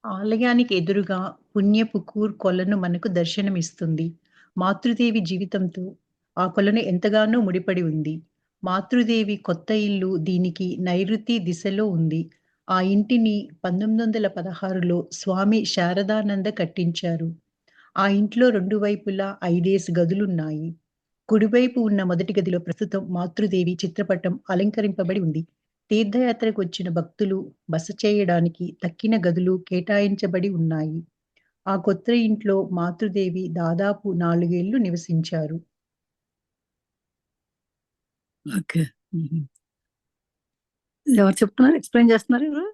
ఆలయానికి ఎదురుగా పుణ్యపు కూర్ కొలను మనకు దర్శనమిస్తుంది. మాతృదేవి జీవితంతో ఆ కొలను ఎంతగానో ముడిపడి ఉంది. మాతృదేవి కొత్త ఇల్లు దీనికి నైరుతి దిశలో ఉంది. ఆ ఇంటిని 1916లో స్వామి శారదానంద కట్టించారు. ఆ ఇంట్లో 2 వైపులా 5 గదులున్నాయి. కుడివైపు ఉన్న మొదటి గదిలో ప్రస్తుతం మాతృదేవి చిత్రపటం అలంకరింపబడి ఉంది. తీర్థయాత్రకు వచ్చిన భక్తులు బస చేయడానికి తక్కిన గదులు కేటాయించబడి ఉన్నాయి. ఆ కొత్త ఇంట్లో మాతృదేవి దాదాపు 4 ఏళ్లు నివసించారు. ఓకే. హుహు. ఎవరు చెప్తున్నారు? ఎక్స్‌ప్లెయిన్ చేస్తున్నారు ఎవరు?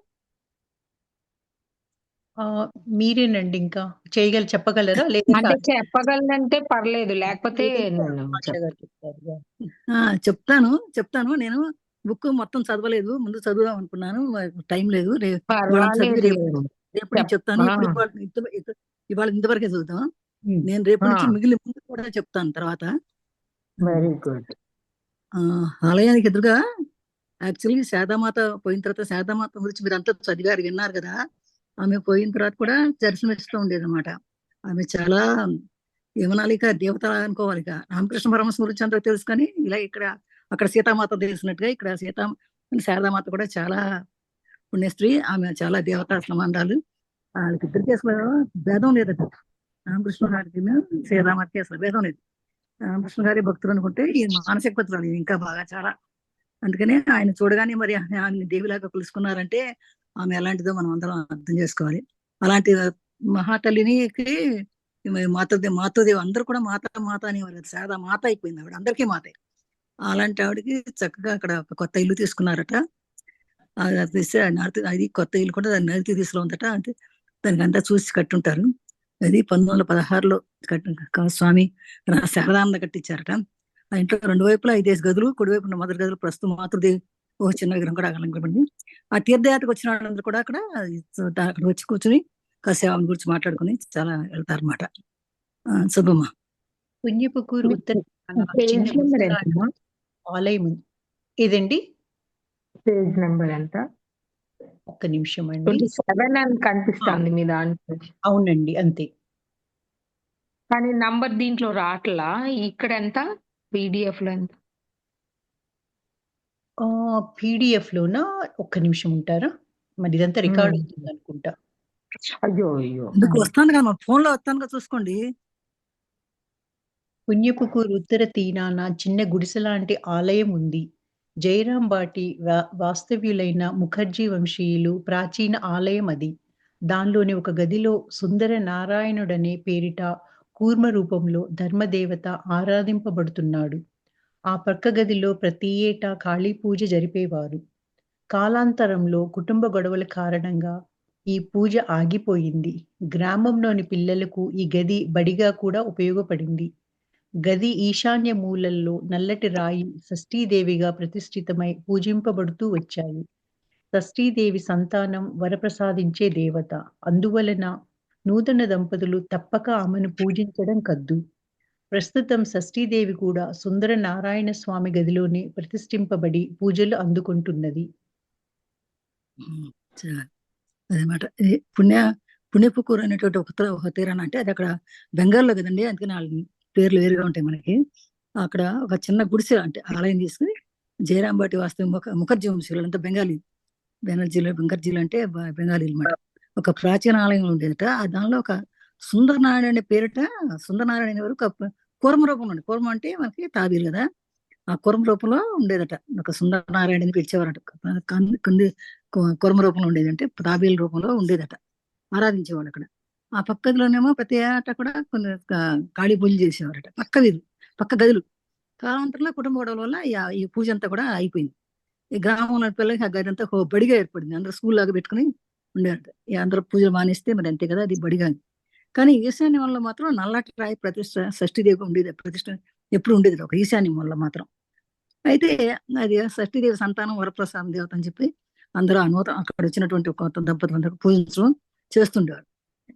మీరేనండి ఇంకా చెప్పగలరా? లేదంటే అంటే చెప్పగలనంటే పర్లేదు. లేకపోతే నేను ఆశ గారు చెప్తారు. ఆ! చెప్తాను. నేను బుక్ మొత్తం చదవలేదు. ముందు చదువుదాం అనుకున్నాను. టైం లేదు. ఇవాళ చదివి పర్వాలేదు. రేపు నుంచి చెప్తాను. ఇప్పుడు ఇవాళ ఇంతవరకే చదువుతాం. నేను రేపటి నుంచి మిగిలిన ముందు కూడా చెప్తాను తర్వాత. Very good. ఆలయానికి ఎదురుగా యాక్చువల్లీ శారదామాత పోయిన తర్వాత శారదామాత గురించి మీరంతా చదివారు, విన్నారు కదా! ఆమె పోయిన తర్వాత కూడా దర్శనమిస్తూ ఉండేదన్నమాట. ఆమె చాలా ఏమనాలి, ఇక దేవత అనుకోవాలి. ఇక రామకృష్ణ పరమహంస గురించి అంతా తెలుసు, కానీ ఇలా అక్కడ సీతామాత తెలిసినట్టుగా ఇక్కడ శారదామాత కూడా చాలా పుణ్యస్త్రీ. ఆమె చాలా దేవతా సంబంధాలు. వాళ్ళకిద్దరికి అసలు భేదం లేదట. రామకృష్ణ గారికి సీతామాతకి అసలు భేదం లేదు. రామకృష్ణ గారి భక్తులు అనుకుంటే ఈ మానసిక భక్తులు ఇంకా బాగా చాలా. అందుకనే ఆయన చూడగానే మరి ఆమె దేవిలాగా కొలుసుకున్నారంటే ఆమె ఎలాంటిదో మనం అందరం అర్థం చేసుకోవాలి. అలాంటి మహాతల్లిని మాతృదేవి అందరూ కూడా మాత అనేవారు. శారదా మాత అయిపోయింది ఆవిడ, అందరికీ మాతే. అలాంటి ఆవిడకి చక్కగా అక్కడ ఒక కొత్త ఇల్లు తీసుకున్నారట. అది కొత్త ఇల్లు కూడా దాని నైరుతి దిశలో ఉందట. అంటే దానికి అంతా చూసి కట్టుంటారు. అది 1916లో స్వామి శారదానంద కట్టించారట. ఆ ఇంట్లో 2 వైపులా 5 గదులు, కుడివైపు ఉన్న మొదటి గదులు ప్రస్తుతం మాతృదేవి ఒక చిన్న విగ్రహం కూడా అలంకరించబడింది. ఆ తీర్థయాత్రకు వచ్చిన వాళ్ళందరూ కూడా అక్కడ వచ్చి కూర్చుని కాసేపు ఆమె గురించి మాట్లాడుకుని చాలా వెళ్తారన్నమాట. శుభమ్మ. పుణ్యపుకూరు ఉత్తర పేజ్ నెంబర్ ఎంత? ఆలయం ఇదండి. పేజ్ నెంబర్ ఎంత? ఒక్క నిమిషం అండి. 27 అని కనిపిస్తుంది మీ దాంట్లో. అవునండి, అంతే. కానీ నంబర్ దీంట్లో రావట్లా. ఇక్కడ ఎంత? పీడిఎఫ్ లో ఎంత? పీడిఎఫ్ లోనా? ఒక్క నిమిషం ఉంటారా? మరి ఇదంతా రికార్డ్ అవుతుంది అనుకుంటా. అయ్యో వస్తాను కదా, ఫోన్ లో వస్తాను చూసుకోండి. పుణ్యపుకూరు ఉత్తర తీరాన చిన్న గుడిసెలాంటి ఆలయం ఉంది. జయరాం బాటి వాస్తవ్యులైన ముఖర్జీ వంశీయులు ప్రాచీన ఆలయం అది. దానిలోని ఒక గదిలో సుందర నారాయణుడనే పేరిట కూర్మ రూపంలో ధర్మదేవత ఆరాధింపబడుతున్నాడు. ఆ పక్క గదిలో ప్రతి ఏటా కాళీ పూజ జరిపేవారు. కాలాంతరంలో కుటుంబ గొడవల కారణంగా ఈ పూజ ఆగిపోయింది. గ్రామంలోని పిల్లలకు ఈ గది బడిగా కూడా ఉపయోగపడింది. గది ఈశాన్య మూలల్లో నల్లటి రాయి షష్ఠీదేవిగా ప్రతిష్ఠితమై పూజింపబడుతూ వచ్చాయి. షష్ఠీదేవి సంతానం వరప్రసాదించే దేవత. అందువలన నూతన దంపతులు తప్పక ఆమెను పూజించడం కద్దు. ప్రస్తుతం షష్ఠీదేవి కూడా సుందర నారాయణ స్వామి గదిలోనే ప్రతిష్ఠింపబడి పూజలు అందుకుంటున్నది. అదనమాట. పుణ్యపుకూరు అనేటువంటి ఒక తీరాన, అంటే అది అక్కడ బెంగాల్లో కదండి, అందుకని వాళ్ళ పేర్లు వేరుగా ఉంటాయి మనకి. అక్కడ ఒక చిన్న గుడిసె అంటే ఆలయం తీసుకుని జయరాంబాటి వాస్తవ ముఖర్జీ వంశీయులు అంతా బెంగాలీలు అంటే బెంగాలీలు అనమాట. ఒక ప్రాచీన ఆలయం ఉండేదట. దానిలో ఒక సుందరనారాయణ అనే పేరిట, సుందరనారాయణ వరకు కూర్మ రూపంలో ఉండే, కూర్మ అంటే మనకి తాబీలు కదా, ఆ కూర్మ రూపంలో ఉండేదట. ఒక సుందరనారాయణని పిలిచేవారట. కూర్మ రూపంలో ఉండేది, అంటే తాబేల రూపంలో ఉండేదట. ఆరాధించేవాడు అక్కడ. ఆ పక్కదిలోనేమో ప్రతి ఏటా కూడా కొన్ని కాళీ పూజలు చేసేవారట. పక్క గదులు. కాలాంతరంలో కుటుంబ గొడవల వల్ల ఈ పూజ అంతా కూడా అయిపోయింది. ఈ గ్రామంలో పిల్లలకి ఆ గది అంతా ఒక బడిగా ఏర్పడింది. అందరూ స్కూల్ లాగా పెట్టుకుని ఉండేవారట. అందరూ పూజలు మానేస్తే మరి అంతే కదా, అది బడిగా. కానీ ఈశాన్యం వల్ల మాత్రం నల్లటి రాయి ప్రతిష్ట షష్ఠీదేవి ఉండేది. ప్రతిష్ట ఎప్పుడు ఉండేది ఒక ఈశాన్యం వల్ల మాత్రం. అయితే అది షష్ఠీదేవి సంతానం వరప్రసాదం దేవత అని చెప్పి అందరూ అక్కడ వచ్చినటువంటి కొత్త దంపతులందరూ పూజించడం చేస్తుండేవారు.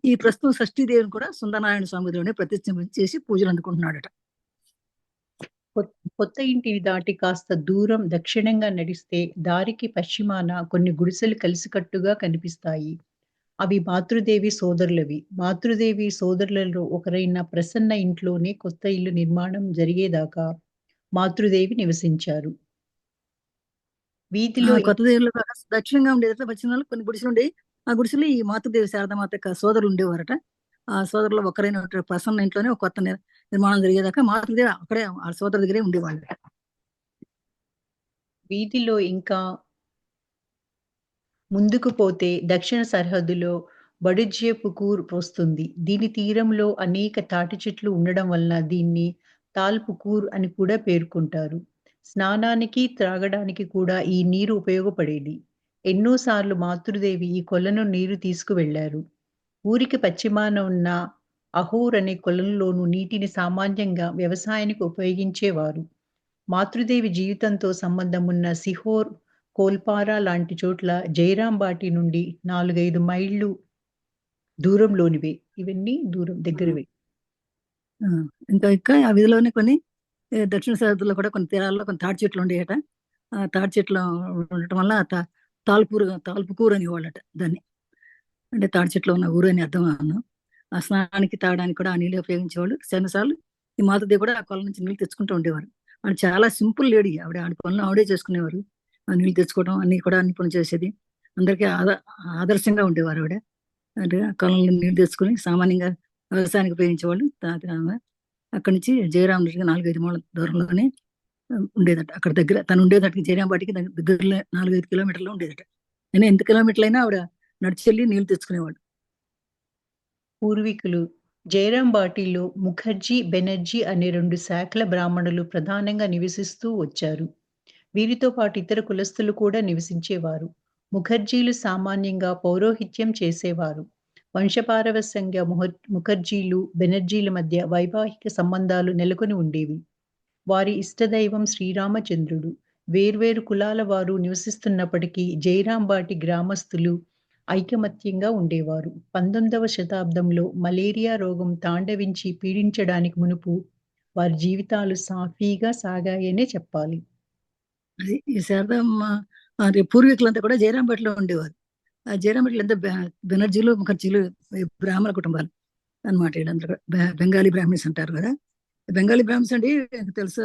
ఈ ప్రస్తుతం షష్ఠీదేవిని కూడా సుందరనారాయణ స్వామిలోనే ప్రతిష్ఠ చేసి పూజలు అందుకుంటున్నాడట. కొత్త ఇంటిని దాటి కాస్త దూరం దక్షిణంగా నడిస్తే దారికి పశ్చిమాన కొన్ని గుడిసెలు కలిసికట్టుగా కనిపిస్తాయి. అవి మాతృదేవి సోదరులవి. మాతృదేవి సోదరులలో ఒకరైన ప్రసన్న ఇంట్లోనే కొత్త ఇల్లు నిర్మాణం జరిగేదాకా మాతృదేవి నివసించారు. వీధిలో కొత్త దేవుళ్ళు దక్షిణంగా ఉండేదట. పశ్చిమంలో కొన్ని గుడిసెలు ఉండేవి. ఆ గుడిసెలు ఈ మాతృదేవి శారదామాత యొక్క సోదరులు ఉండేవారట. ఆ సోదరులు ఒకరైన ప్రసన్న ఇంట్లోనే ఒక కొత్త నిర్మాణం జరిగేదాకా మాతృదేవి అక్కడే ఆ సోదరు దగ్గరే ఉండేవాళ్ళు. వీధిలో ఇంకా ముందుకు పోతే దక్షిణ సరిహద్దులో బడుజ్యపుకూర్ వస్తుంది. దీని తీరంలో అనేక తాటి చెట్లు ఉండడం వలన దీన్ని తాల్పుకూర్ అని కూడా పేర్కొంటారు. స్నానానికి, త్రాగడానికి కూడా ఈ నీరు ఉపయోగపడేది. ఎన్నోసార్లు మాతృదేవి ఈ కొలను నీరు తీసుకువెళ్లారు. ఊరికి పశ్చిమాన ఉన్న అహోర్ అనే కొలంలోని నీటిని సామాన్యంగా వ్యవసాయానికి ఉపయోగించేవారు. మాతృదేవి జీవితంతో సంబంధం ఉన్న సిహోర్, కోల్పారా లాంటి చోట్ల జైరాం బాటి నుండి 4-5 మైళ్ళు దూరంలోనివే. ఇవన్నీ దగ్గరవే. ఇంకా ఇంకా ఆ వీధిలోనే కొన్ని దక్షిణ సరిహద్దులో కూడా కొన్ని తీరాల్లో కొన్ని తాటి చెట్లు ఉండేయట. ఆ తాటి చెట్లు ఉండటం వల్ల తాల్పుకూరు అనేవాళ్ళట దాన్ని. అంటే తాటి చెట్లు ఉన్న ఊరు అని అర్థం. ఆ స్నానానికి తాగడానికి కూడా ఆ నీళ్ళు ఉపయోగించేవాళ్ళు. చాలాసార్లు ఈ మాతృదేవి కూడా ఆ కొల నుంచి నీళ్ళు తెచ్చుకుంటూ ఉండేవారు. ఆవిడ చాలా సింపుల్ లేడీ. ఆవిడ పనులు ఆవిడే చేసుకునేవారు. ఆ నీళ్ళు తెచ్చుకోవడం అన్ని కూడా అన్ని పనులు చేసేది. అందరికీ ఆదర్శంగా ఉండేవారు ఆవిడ. అంటే కొలంలో నీళ్ళు తెచ్చుకుని సామాన్యంగా వ్యవసాయానికి ఉపయోగించేవాళ్ళు. అక్కడి నుంచి జయరాం 4-5 మైళ్ళ దూరంలోనే ఉండేదట. అక్కడ దగ్గర తను ఉండేదట జయరాం బాటికి దగ్గరలో 4-5 కిలోమీటర్లు ఉండేదట. అయినా ఎంత కిలోమీటర్లు అయినా ఆవిడ నడిచెళ్ళి నీళ్లు తెచ్చుకునేవాడు. పూర్వీకులు జైరాం బాటిలో ముఖర్జీ, బెనర్జీ అనే 2 శాఖల బ్రాహ్మణులు ప్రధానంగా నివసిస్తూ వచ్చారు. వీరితో పాటు ఇతర కులస్తులు కూడా నివసించేవారు. ముఖర్జీలు సామాన్యంగా పౌరోహిత్యం చేసేవారు. వంశపారవస్యంగా ముఖర్జీలు, బెనర్జీల మధ్య వైవాహిక సంబంధాలు నెలకొని ఉండేవి. వారి ఇష్టదైవం శ్రీరామచంద్రుడు. వేర్వేరు కులాల వారు నివసిస్తున్నప్పటికీ జైరాం బాటి గ్రామస్తులు ఐకమత్యంగా ఉండేవారు. 19వ శతాబ్దంలో మలేరియా రోగం తాండవించి పీడించడానికి మునుపు వారి జీవితాలు సాఫీగా సాగాయనే చెప్పాలి. అది ఈ శారదమ్మ పూర్వీకులంతా కూడా జయరాంపేటలో ఉండేవారు. ఆ జయరాంపేటలో అంతా బెనర్జీలు, ముఖర్జీలు బ్రాహ్మణ కుటుంబాలు అన్నమాట. వీళ్ళంతా బెంగాలీ బ్రాహ్మణ్స్ అంటారు కదా. బెంగాలీ బ్రాహ్మణ్స్ అంటే తెలుసు.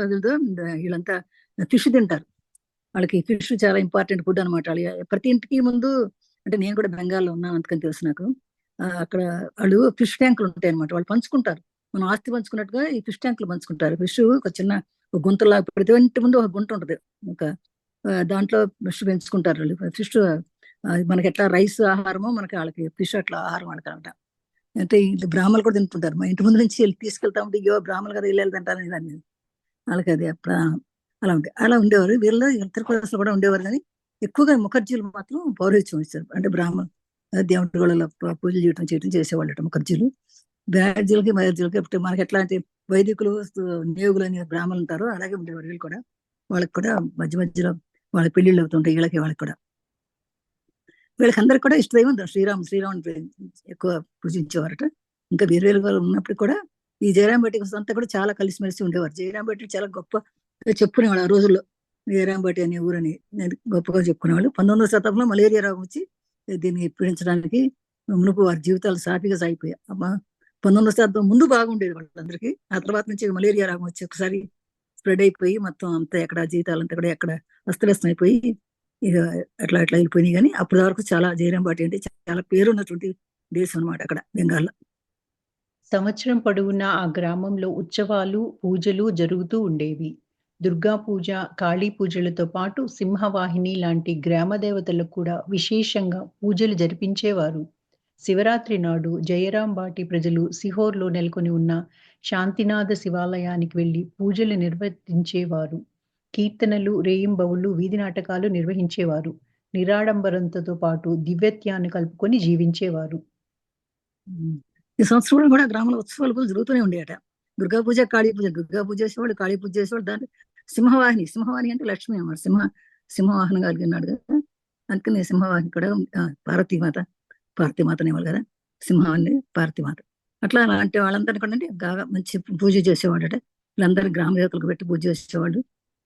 వీళ్ళంతా ఫిష్ తింటారు. వాళ్ళకి ఫిష్ చాలా ఇంపార్టెంట్ ఫుడ్ అనమాట. ప్రతి ఇంటికి ముందు, అంటే నేను కూడా బెంగాల్లో ఉన్నాను అందుకని తెలుసు నాకు. అక్కడ వాళ్ళు ఫిష్ ట్యాంకులు ఉంటాయి అనమాట. వాళ్ళు పంచుకుంటారు. మనం ఆస్తి పంచుకున్నట్టుగా ఈ ఫిష్ ట్యాంకులు పంచుకుంటారు. ఫిష్ ఒక చిన్న గుంతలా, ప్రతి ఇంటి ముందు ఒక గుంట ఉంటుంది. ఒక దాంట్లో ఫిష్ పెంచుకుంటారు వాళ్ళు. ఫిష్ మనకి ఎట్లా రైస్ ఆహారమో మనకి వాళ్ళకి ఫిష్ అట్లా ఆహారం అనమాట. అంటే ఇంటి బ్రాహ్మణులు కూడా తింటుంటారు. మా ఇంటి ముందు నుంచి తీసుకెళ్తా ఉంటే ఇయో బ్రాహ్మణులు కదా వెళ్ళి తింటారని దాన్ని వాళ్ళకి అది అలా ఉండేవారు. వీళ్ళు ఇతర కులాలు కూడా ఉండేవారు. కానీ ఎక్కువగా ముఖర్జీలు మాత్రం పౌరోహిత్యం ఇచ్చారు. అంటే బ్రాహ్మణ దేవుడి వాళ్ళ పూజలు చేయడం చేసేవాళ్ళట ముఖర్జీలు. బ్యాడ్జీలకి మహర్జీలకి ఇప్పుడు మనకి ఎట్లాంటి వైదికులు, నియోగులు అని బ్రాహ్మణులు ఉంటారో అలాగే ఉండేవారు వీళ్ళు కూడా. వాళ్ళకి కూడా మధ్య మధ్యలో వాళ్ళ పెళ్లిళ్ళు అవుతుంటాయి. వాళ్ళకి కూడా వీళ్ళకి అందరికి కూడా ఇష్టదైవం శ్రీరాముని ఎక్కువ పూజించేవారట. ఇంకా వేరు వేరు వాళ్ళు ఉన్నప్పుడు కూడా ఈ జయరాంబేటి అంతా కూడా చాలా కలిసిమెలిసి ఉండేవారు. జయరాంబేటి చాలా గొప్ప చెప్పుకునేవాళ్ళు ఆ రోజుల్లో. జయరాంబేటి అనే ఊరని గొప్పగా చెప్పుకునేవాళ్ళు. 19వ శతాబ్దంలో మలేరియా రోగం వచ్చి దీన్ని పీడించడానికి మునుపు వారి జీవితాలు సాఫీగా సాగిపోయాయి. 19వ శతాబ్దం ముందు బాగుండేది వాళ్ళందరికీ. ఆ తర్వాత నుంచి మలేరియా రోగం వచ్చి ఒకసారి స్ప్రెడ్ అయిపోయి మొత్తం అంతా ఎక్కడ జీవితాలంతా కూడా ఎక్కడ అస్తవ్యస్తం అయిపోయి ఇక అట్లా వెళ్ళిపోయినాయి. కానీ అప్పటి వరకు చాలా జయరాంబాటి అంటే చాలా పేరున్నటువంటి దేశం అనమాట అక్కడ బెంగాల్లో. సంవత్సరం పొడవునా ఆ గ్రామంలో ఉత్సవాలు, పూజలు జరుగుతూ ఉండేవి. దుర్గా పూజ, కాళీ పూజలతో పాటు సింహవాహిని లాంటి గ్రామ దేవతలకు కూడా విశేషంగా పూజలు జరిపించేవారు. శివరాత్రి నాడు జయరాం బాటి ప్రజలు సిహోర్లో నెలకొని ఉన్న శాంతినాథ శివాలయానికి వెళ్లి పూజలు నిర్వర్తించేవారు. కీర్తనలు, రేయింబవుళ్ళు, వీధి నాటకాలు నిర్వహించేవారు. నిరాడంబరంతో పాటు దివ్యత్యాన్ని కలుపుకొని జీవించేవారు. ఈ సంవత్సరం కూడా గ్రామంలో ఉత్సవాలు కూడా జరుగుతూనే ఉండేట. దుర్గా పూజ, కాళీ పూజ. దుర్గా పూజ చేసేవాళ్ళు, కాళీ పూజ చేసేవాళ్ళు. దాంట్లో సింహవాహిని అంటే లక్ష్మి అన్నమాట. సింహవాహనం కలిగినాడు కదా. అందుకని సింహవాహిని కూడా పార్వతీమాత అనేవాళ్ళు కదా. సింహాన్ని పార్వతీమాత. అట్లా అలాంటి వాళ్ళందరినీ కూడా అంటే బాగా మంచి పూజ చేసేవాడు. వీళ్ళందరూ గ్రామ దేవతలకు పెట్టి పూజ చేసేవాళ్ళు.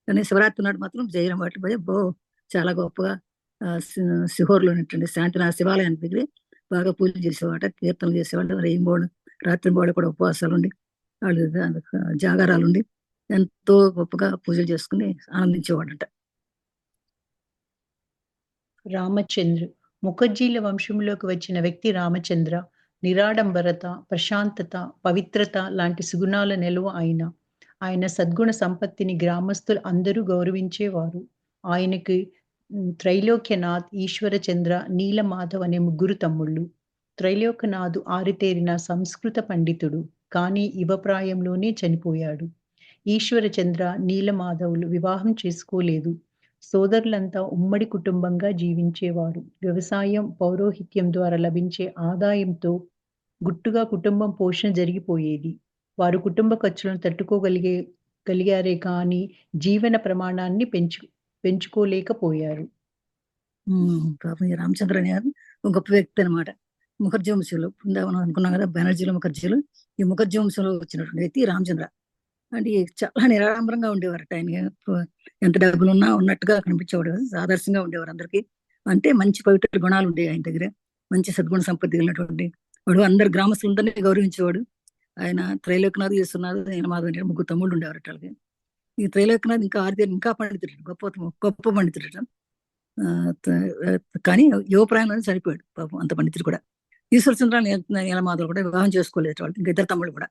కానీ శివరాత్రి నాడు మాత్రం జయరాం వాటి పోయి చాలా గొప్పగా సిహోర్లో ఉన్నటువంటి శాంతినాథ శివాలయానికి దగ్గర బాగా పూజలు చేసేవాట, కీర్తనలు చేసేవాళ్ళు, రెయింబోళ్ళు రాత్రింబోళ్ళు కూడా ఉపవాసాలు ఉండి వాళ్ళు జాగారాలు ఉండి ఎంతో గొప్పగా పూజలు చేసుకుని ఆనందించేవాడంట. రామచంద్ర ముఖర్జీల వంశంలోకి వచ్చిన వ్యక్తి రామచంద్ర. నిరాడంబరత, ప్రశాంతత, పవిత్రత లాంటి సుగుణాల నిలువ ఆయన సద్గుణ సంపత్తిని గ్రామస్తులు అందరూ గౌరవించేవారు. ఆయనకి త్రైలోక్యనాథ్, ఈశ్వరచంద్ర, నీలమాధవ్ అనే ముగ్గురు తమ్ముళ్ళు. త్రైలోక్యనాథ్ ఆరితేరిన సంస్కృత పండితుడు, కానీ యువప్రాయంలోనే చనిపోయాడు. ఈశ్వరచంద్ర, నీలమాధవులు వివాహం చేసుకోలేదు. సోదరులంతా ఉమ్మడి కుటుంబంగా జీవించేవారు. వ్యవసాయం, పౌరోహిత్యం ద్వారా లభించే ఆదాయంతో గుట్టుగా కుటుంబం పోషణ జరిగిపోయేది. వారు కుటుంబ ఖర్చులను గలిగారే కానీ జీవన ప్రమాణాన్ని పెంచుకోలేకపోయారు. పాపం ఈ రామచంద్ర గారు ఒక గొప్ప వ్యక్తి అనమాట. ముఖర్జీ వంశంలో మనం అనుకున్నాం కదా, బెనర్జీలో ముఖర్జీలు. ఈ ముఖర్జీ వంశంలో వచ్చినటువంటి వ్యక్తి రామచంద్ర. అంటే చాలా నిరాడంబరంగా ఉండేవారట. ఆయన ఎంత డబ్బులు ఉన్నా ఉన్నట్టుగా కనిపించేవాడు, ఆదర్శంగా ఉండేవారు అందరికి. అంటే మంచి పవిత్ర గుణాలు ఉండేవి ఆయన దగ్గర, మంచి సద్గుణ సంపత్తి కలిగినటువంటి వాడు. అందరు గ్రామస్తులందరినీ గౌరవించేవాడు. ఆయన త్రైలోక్యనాథ్, ఈశ్వరనాథ్, నీలమాధవ్ అనే ముగ్గురు తమ్ముళ్ళు ఉండేవారట వాళ్ళకి. ఈ త్రైలోక్యనాథ్ ఇంకా పండితుడు, గొప్ప పండితుడు. కానీ యువప్రాయంలోనే చనిపోయాడు పాపం, అంత పండితుడు కూడా. ఈశ్వరచంద్ర, నీలమాధవ్ కూడా వివాహం చేసుకోలేదు వాళ్ళు, ఇంకా ఇద్దరు తమ్ముళ్ళు కూడా.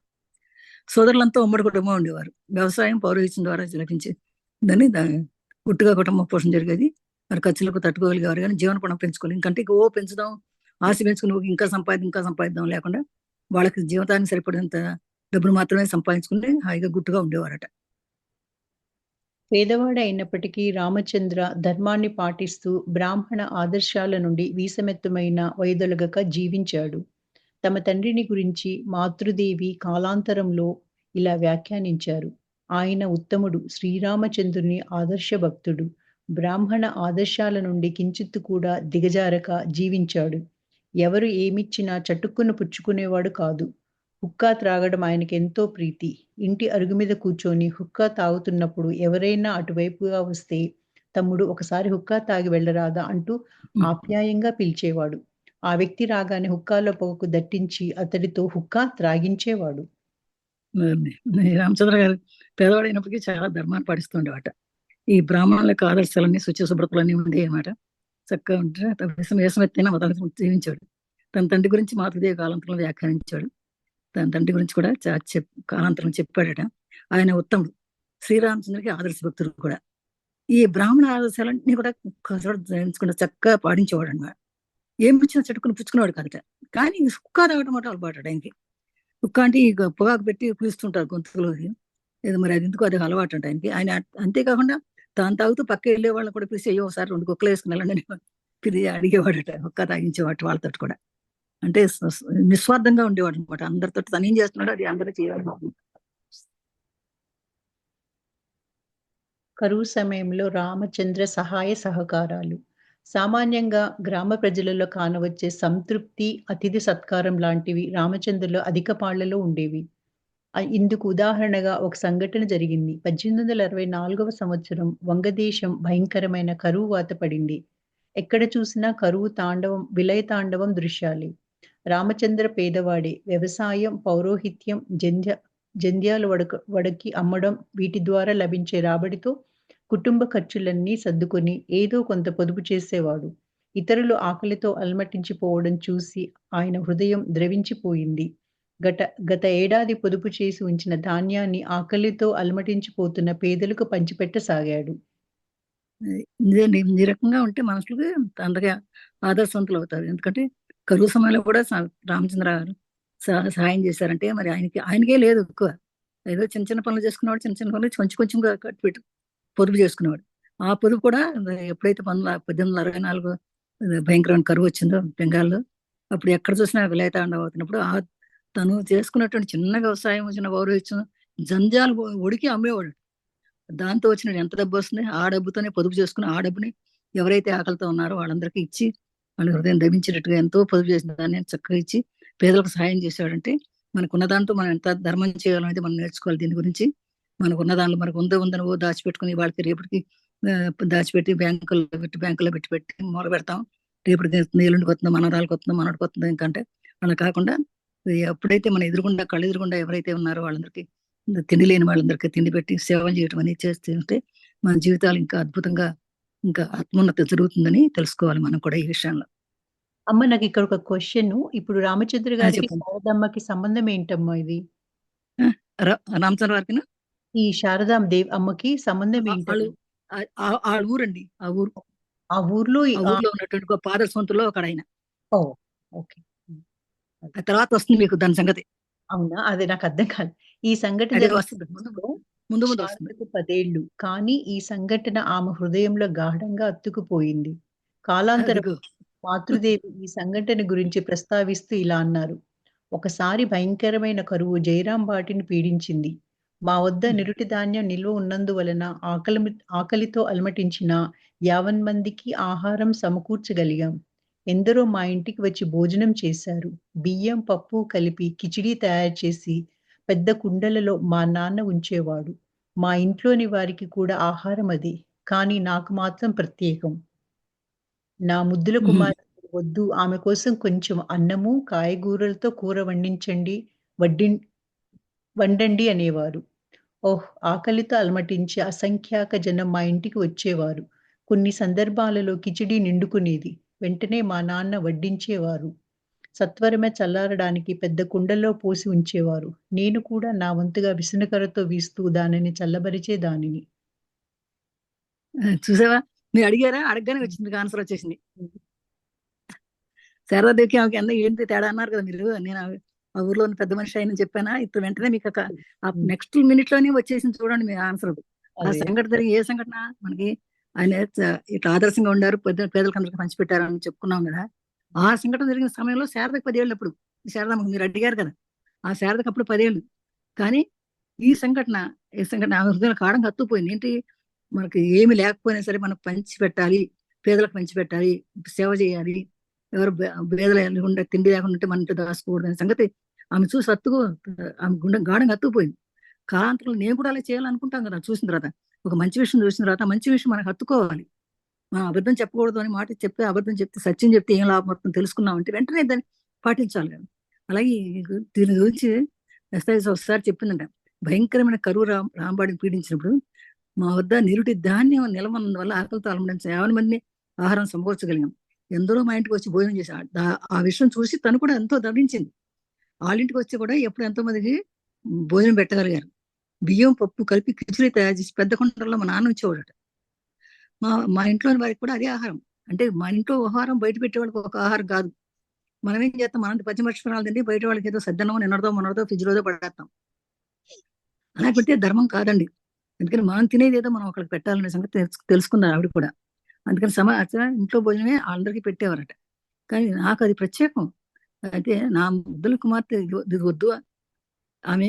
సోదరులంతా ఉమ్మడి కుటుంబం ఉండేవారు. వ్యవసాయం, పౌరోహిత్యం ద్వారా లభించి దాన్ని గుట్టుగా కుటుంబ పోషణ జరిగేది. మరి ఖర్చులకు తట్టుకోగలిగేవారు, కానీ జీవన పణం పెంచుకోవాలి. ఇంకంటే పెంచుదాం, ఆశ పెంచుకుని ఇంకా సంపాదిద్దాం లేకుండా వాళ్ళకి జీవితానికి సరిపడినంత డబ్బులు మాత్రమే సంపాదించుకుని హాయిగా గుట్టుగా ఉండేవారట. పేదవాడు అయినప్పటికీ రామచంద్ర ధర్మాన్ని పాటిస్తూ బ్రాహ్మణ ఆదర్శాల నుండి వీసమెత్తమైన వైదొలగక జీవించాడు. తమ తండ్రిని గురించి మాతృదేవి కాలాంతరంలో ఇలా వ్యాఖ్యానించారు: ఆయన ఉత్తముడు, శ్రీరామచంద్రుని ఆదర్శ భక్తుడు. బ్రాహ్మణ ఆదర్శాల నుండి కించిత్తు కూడా దిగజారక జీవించాడు. ఎవరు ఏమిచ్చినా చటుక్కున పుచ్చుకునేవాడు కాదు. హుక్కా త్రాగడం ఆయనకి ఎంతో ప్రీతి. ఇంటి అరుగు మీద కూర్చొని హుక్కా తాగుతున్నప్పుడు ఎవరైనా అటువైపుగా వస్తే, తమ్ముడు ఒకసారి హుక్కా తాగి వెళ్ళరాదా అంటూ ఆప్యాయంగా పిలిచేవాడు. ఆ వ్యక్తి రాగానే హుక్కాలో పొగకు దట్టించి అతడితో హుక్కా త్రాగించేవాడు. రామచంద్ర గారు పేదవాడైనప్పటికీ చాలా ధర్మాన్ని పాటిస్తుండేవాట. ఈ బ్రాహ్మణులకు ఆదర్శాలన్నీ, శుచి శుభ్రతలన్నీ ఉండేవి అన్నమాట. చక్కగా ఉంటే వేసమెత్తైనా వదలని జీవించాడు. తన తండ్రి గురించి మాతృదేవి కాలాంతరంలో వ్యాఖ్యానించాడు. తన తండ్రి గురించి కూడా కాలాంతరం చెప్పాడట. ఆయన ఉత్తముడు, శ్రీరామచంద్రుడికి ఆదర్శ భక్తుడు కూడా. ఈ బ్రాహ్మణ ఆదర్శాలన్నీ కూడా చక్కగా పాటించేవాడు అన్నమాట. ఏం పిచ్చినా చెట్టుకుని పుచ్చుకునేవాడు కదట. కానీ హుక్కా తాగడం మాట అలవాటు ఆయనకి. హుక్కా అంటే ఇక పొగాకు పెట్టి పిలుస్తుంటారు గొంతులోకి, ఏదో మరి అది ఎందుకు, అది అలవాటు అంట ఆయనకి. ఆయన అంతేకాకుండా తాను తాగుతూ పక్క వెళ్ళే వాళ్ళని కూడా పిలిచి, అయ్యో ఒకసారి 2 కుక్కలు వేసుకుని వెళ్ళండి పిలిచి అడిగేవాడట. హుక్కా తాగించేవాడు వాళ్ళతో కూడా. అంటే నిస్వార్థంగా ఉండేవాడు అనమాట. అందరితో తను ఏం చేస్తున్నాడో అది అందరూ చేయాలి. కరువు సమయంలో రామచంద్ర సహాయ సహకారాలు. సామాన్యంగా గ్రామ ప్రజలలో కానవచ్చే సంతృప్తి, అతిథి సత్కారం లాంటివి రామచంద్రలో అధిక పాళ్లలో ఉండేవి. ఇందుకు ఉదాహరణగా ఒక సంఘటన జరిగింది. 1864వ సంవత్సరం వంగదేశం భయంకరమైన కరువు వాత పడింది. ఎక్కడ చూసినా కరువు తాండవం, విలయ తాండవం దృశ్యాలే. రామచంద్ర పేదవాడే. వ్యవసాయం, పౌరోహిత్యం, జంధ్యాలు వడకి అమ్మడం, వీటి ద్వారా లభించే రాబడితో కుటుంబ ఖర్చులన్నీ సర్దుకొని ఏదో కొంత పొదుపు చేసేవాడు. ఇతరులు ఆకలితో అలమటించిపోవడం చూసి ఆయన హృదయం ద్రవించిపోయింది. గత ఏడాది పొదుపు చేసి ఉంచిన ధాన్యాన్ని ఆకలితో అలమటించిపోతున్న పేదలకు పంచిపెట్టసాగాడు. ఈ రకంగా ఉంటే మనుషులకి అందగా ఆదర్శవంతులు అవుతారు. ఎందుకంటే కరువు సమయంలో కూడా రామచంద్ర గారు సహాయం చేశారంటే మరి ఆయనకే లేదు ఎక్కువ. ఏదో చిన్న చిన్న పనులు చేసుకునేవాడు, చిన్న చిన్న పనులు కొంచెంగా కట్టిపెట్టు పొదుపు చేసుకునేవాడు. ఆ పొదుపు కూడా ఎప్పుడైతే 1864 భయంకరమైన కరువు వచ్చిందో బెంగాల్లో, అప్పుడు ఎక్కడ చూసినా విలయతాండవం అవుతున్నప్పుడు తను చేసుకున్నటువంటి చిన్న వ్యవసాయం, చిన్న పౌరోహిత్యం, జంజాలు ఉడికి అమ్మేవాడు. దాంతో వచ్చిన ఎంత డబ్బు వస్తుంది, ఆ డబ్బుతోనే పొదుపు చేసుకుని ఆ డబ్బుని ఎవరైతే ఆకలితో ఉన్నారో వాళ్ళందరికీ ఇచ్చి, వాళ్ళ హృదయం దమించేటట్టుగా ఎంతో పొదుపు చేసిన దాన్ని చక్కగా ఇచ్చి పేదలకు సహాయం చేసేవాడంటే, మనకున్న దాంట్లో మనం ఎంత ధర్మం చేయాలనేది మనం నేర్చుకోవాలి. దీని గురించి మనకున్న దాంట్లో మనకు ఉందని దాచిపెట్టుకుని వాళ్ళకి రేపటికి దాచిపెట్టి బ్యాంకుల్లో పెట్టి మూల పెడతాం. రేపటికి వస్తుంది, ఎల్లుండికి వస్తుందో, మనవరాలకు వస్తుందో, మనవడికి వస్తుందో ఇంకంటే అలా కాకుండా ఎప్పుడైతే మన ఎదురుగుండా కళ్ళు ఎదురుగుండా ఎవరైతే ఉన్నారో వాళ్ళందరికీ తిండి లేని వాళ్ళందరికీ తిండి పెట్టి సేవలు చేయడం అనేది చేస్తుంటే మన జీవితాలు ఇంకా అద్భుతంగా ఇంకా ఆత్మోన్నతి జరుగుతుందని తెలుసుకోవాలి మనం కూడా ఈ విషయంలో. అమ్మ నాకు ఇక్కడ ఒక క్వశ్చన్. ఇప్పుడు రామచంద్ర గారికి చెప్పండి. శారదమ్మకి సంబంధం ఏంటమ్మా ఇది? రామచంద్ర వారికి ఈ శారదాం దేవ్ అమ్మకి సంబంధం వాళ్ళు ఏంటమ్మా? ఆ ఊరండి, ఆ ఊరు ఆ ఊర్లో ఆ ఊర్లో ఉన్నటువంటి ఒక పాదస్వంతుల్లో ఒక ఆయన. ఓకే. ఆ తర్వాత వస్తుంది మీకు దాని సంగతి. అవునా? అదే నాకు అర్థం కాదు. ఈ సంఘటన అదే జరిగిన వస్తుంది, ముందు ముందు ముందు వస్తుంది. శారదకు 10 ఏళ్ళు. కానీ ఈ సంఘటన ఆమె హృదయంలో గాఢంగా అత్తుకుపోయింది. కాలాంతరం అదిగో మాతృదేవి ఈ సంఘటన గురించి ప్రస్తావిస్తూ ఇలా అన్నారు. ఒకసారి భయంకరమైన కరువు జయరాం బాటిని పీడించింది. మా వద్ద నిరుటి ధాన్యం నిల్వ ఉన్నందువలన ఆకలితో అలమటించిన 50 మందికి ఆహారం సమకూర్చగలిగాం. ఎందరో మా ఇంటికి వచ్చి భోజనం చేశారు. బియ్యం, పప్పు కలిపి కిచిడీ తయారు చేసి పెద్ద కుండలలో మా నాన్న ఉంచేవాడు. మా ఇంట్లోని వారికి కూడా ఆహారం అది. కానీ నాకు మాత్రం ప్రత్యేకం. నా ముద్దుల కుమార్తె వద్దు, ఆమె కోసం కొంచెం అన్నము, కాయగూరలతో కూర వండండి అనేవారు. ఓహ్! ఆకలితో అలమటించే అసంఖ్యాక జనం మా ఇంటికి వచ్చేవారు. కొన్ని సందర్భాలలో కిచిడీ నిండుకునేది. వెంటనే మా నాన్న వడ్డించేవారు. సత్వరమే చల్లారడానికి పెద్ద కుండలో పోసి ఉంచేవారు. నేను కూడా నా వంతుగా విసనకర్రతో వీస్తూ దానిని చల్లబరిచేదానిని. చూసావా, మీరు అడిగారా, అడగగానే వచ్చింది, మీకు ఆన్సర్ వచ్చేసింది. శారదాదేవికి ఆమెకి అన్న ఏంటి తేడా అన్నారు కదా మీరు. నేను ఆ ఊర్లో ఉన్న పెద్ద మనిషి అయిన చెప్పానా, ఇప్పుడు వెంటనే మీకు నెక్స్ట్ మినిట్ లోనే వచ్చేసింది చూడండి మీ ఆన్సర్. ఆ అదే. సంఘటన జరిగి ఏ సంఘటన మనకి ఆయన ఇట్లా ఆదర్శంగా ఉండారు, పేదలకు అందరికి పంచిపెట్టారు అని చెప్పుకున్నాం కదా. ఆ సంఘటన జరిగిన సమయంలో శారదకు 10 ఏళ్ళు. అప్పుడు శారదమ్మకు మీరు అడిగారు కదా, ఆ శారదకు అప్పుడు 10 ఏళ్ళు. కానీ ఈ సంఘటన ఆమె హృదయం కాడం కత్తుపోయింది. ఏంటి, మనకి ఏమి లేకపోయినా సరే మనకు పంచి పెట్టాలి, పేదలకు పంచి పెట్టాలి, సేవ చేయాలి, ఎవరు పేదలు ఉండే తిండి లేకుండా ఉంటే మన ఇంట్లో దాచుకోకూడదు అనే సంగతి ఆమె చూసి ఆమె గుండె గాఢంగా అత్తుకుపోయింది. కాలాంతరంలో నేను కూడా అలా చేయాలనుకుంటాం కదా, చూసిన తర్వాత ఒక మంచి విషయం చూసిన తర్వాత మంచి విషయం మనకు హత్తుకోవాలి. మనం అబద్ధం చెప్పకూడదు అని మాట చెప్తే, అబద్ధం చెప్తే సత్యం చెప్తే ఏం లాభం మొత్తం తెలుసుకున్నామంటే వెంటనే దాన్ని పాటించాలి కదా. అలాగే దీని గురించి ఎస్ఐఎస్ ఒకసారి చెప్పిందంట, భయంకరమైన కరువు రాంబాడిని పీడించినప్పుడు మా వద్ద నిరుటి ధాన్యం నిలవన్నందువల్ల ఆకలితో అలమటించిన 50 మందిని ఆహారం సమకూర్చగలిగాం. ఎందరో మా ఇంటికి వచ్చి భోజనం చేశారు. ఆ విషయం చూసి తను కూడా ఎంతో ధరించింది. వాళ్ళ ఇంటికి వచ్చి కూడా ఎప్పుడు ఎంతో మందికి భోజనం పెట్టగలిగారు. బియ్యం, పప్పు కలిపి కిచిడీ తయారు చేసి పెద్ద కుండల్లో మా నాన్న ఉంచేవాడట. మా ఇంట్లోని వారికి కూడా అదే ఆహారం. అంటే మన ఇంట్లో ఆహారం బయట పెట్టేవాళ్ళకి ఒక ఆహారం కాదు. మనం ఏం చేస్తాం, మనం పచ్చిమిరపకాయలు తిండి బయట వాళ్ళకి ఏదో సద్దనమో నిన్నడదో ఫ్రిడ్జ్ లోదో పడేస్తాం. అలా పెడితే ధర్మం కాదండి. అందుకని మనం తినేది ఏదో మనం ఒకరికి పెట్టాలనే సంగతి తెలుసుకున్నారు ఆవిడ కూడా. అందుకని ఇంట్లో భోజనమే అందరికీ పెట్టేవారట. కానీ నాకు అది ప్రత్యేకం. అయితే నా ముద్దుల కుమార్తె ఇది వద్దు, ఆమె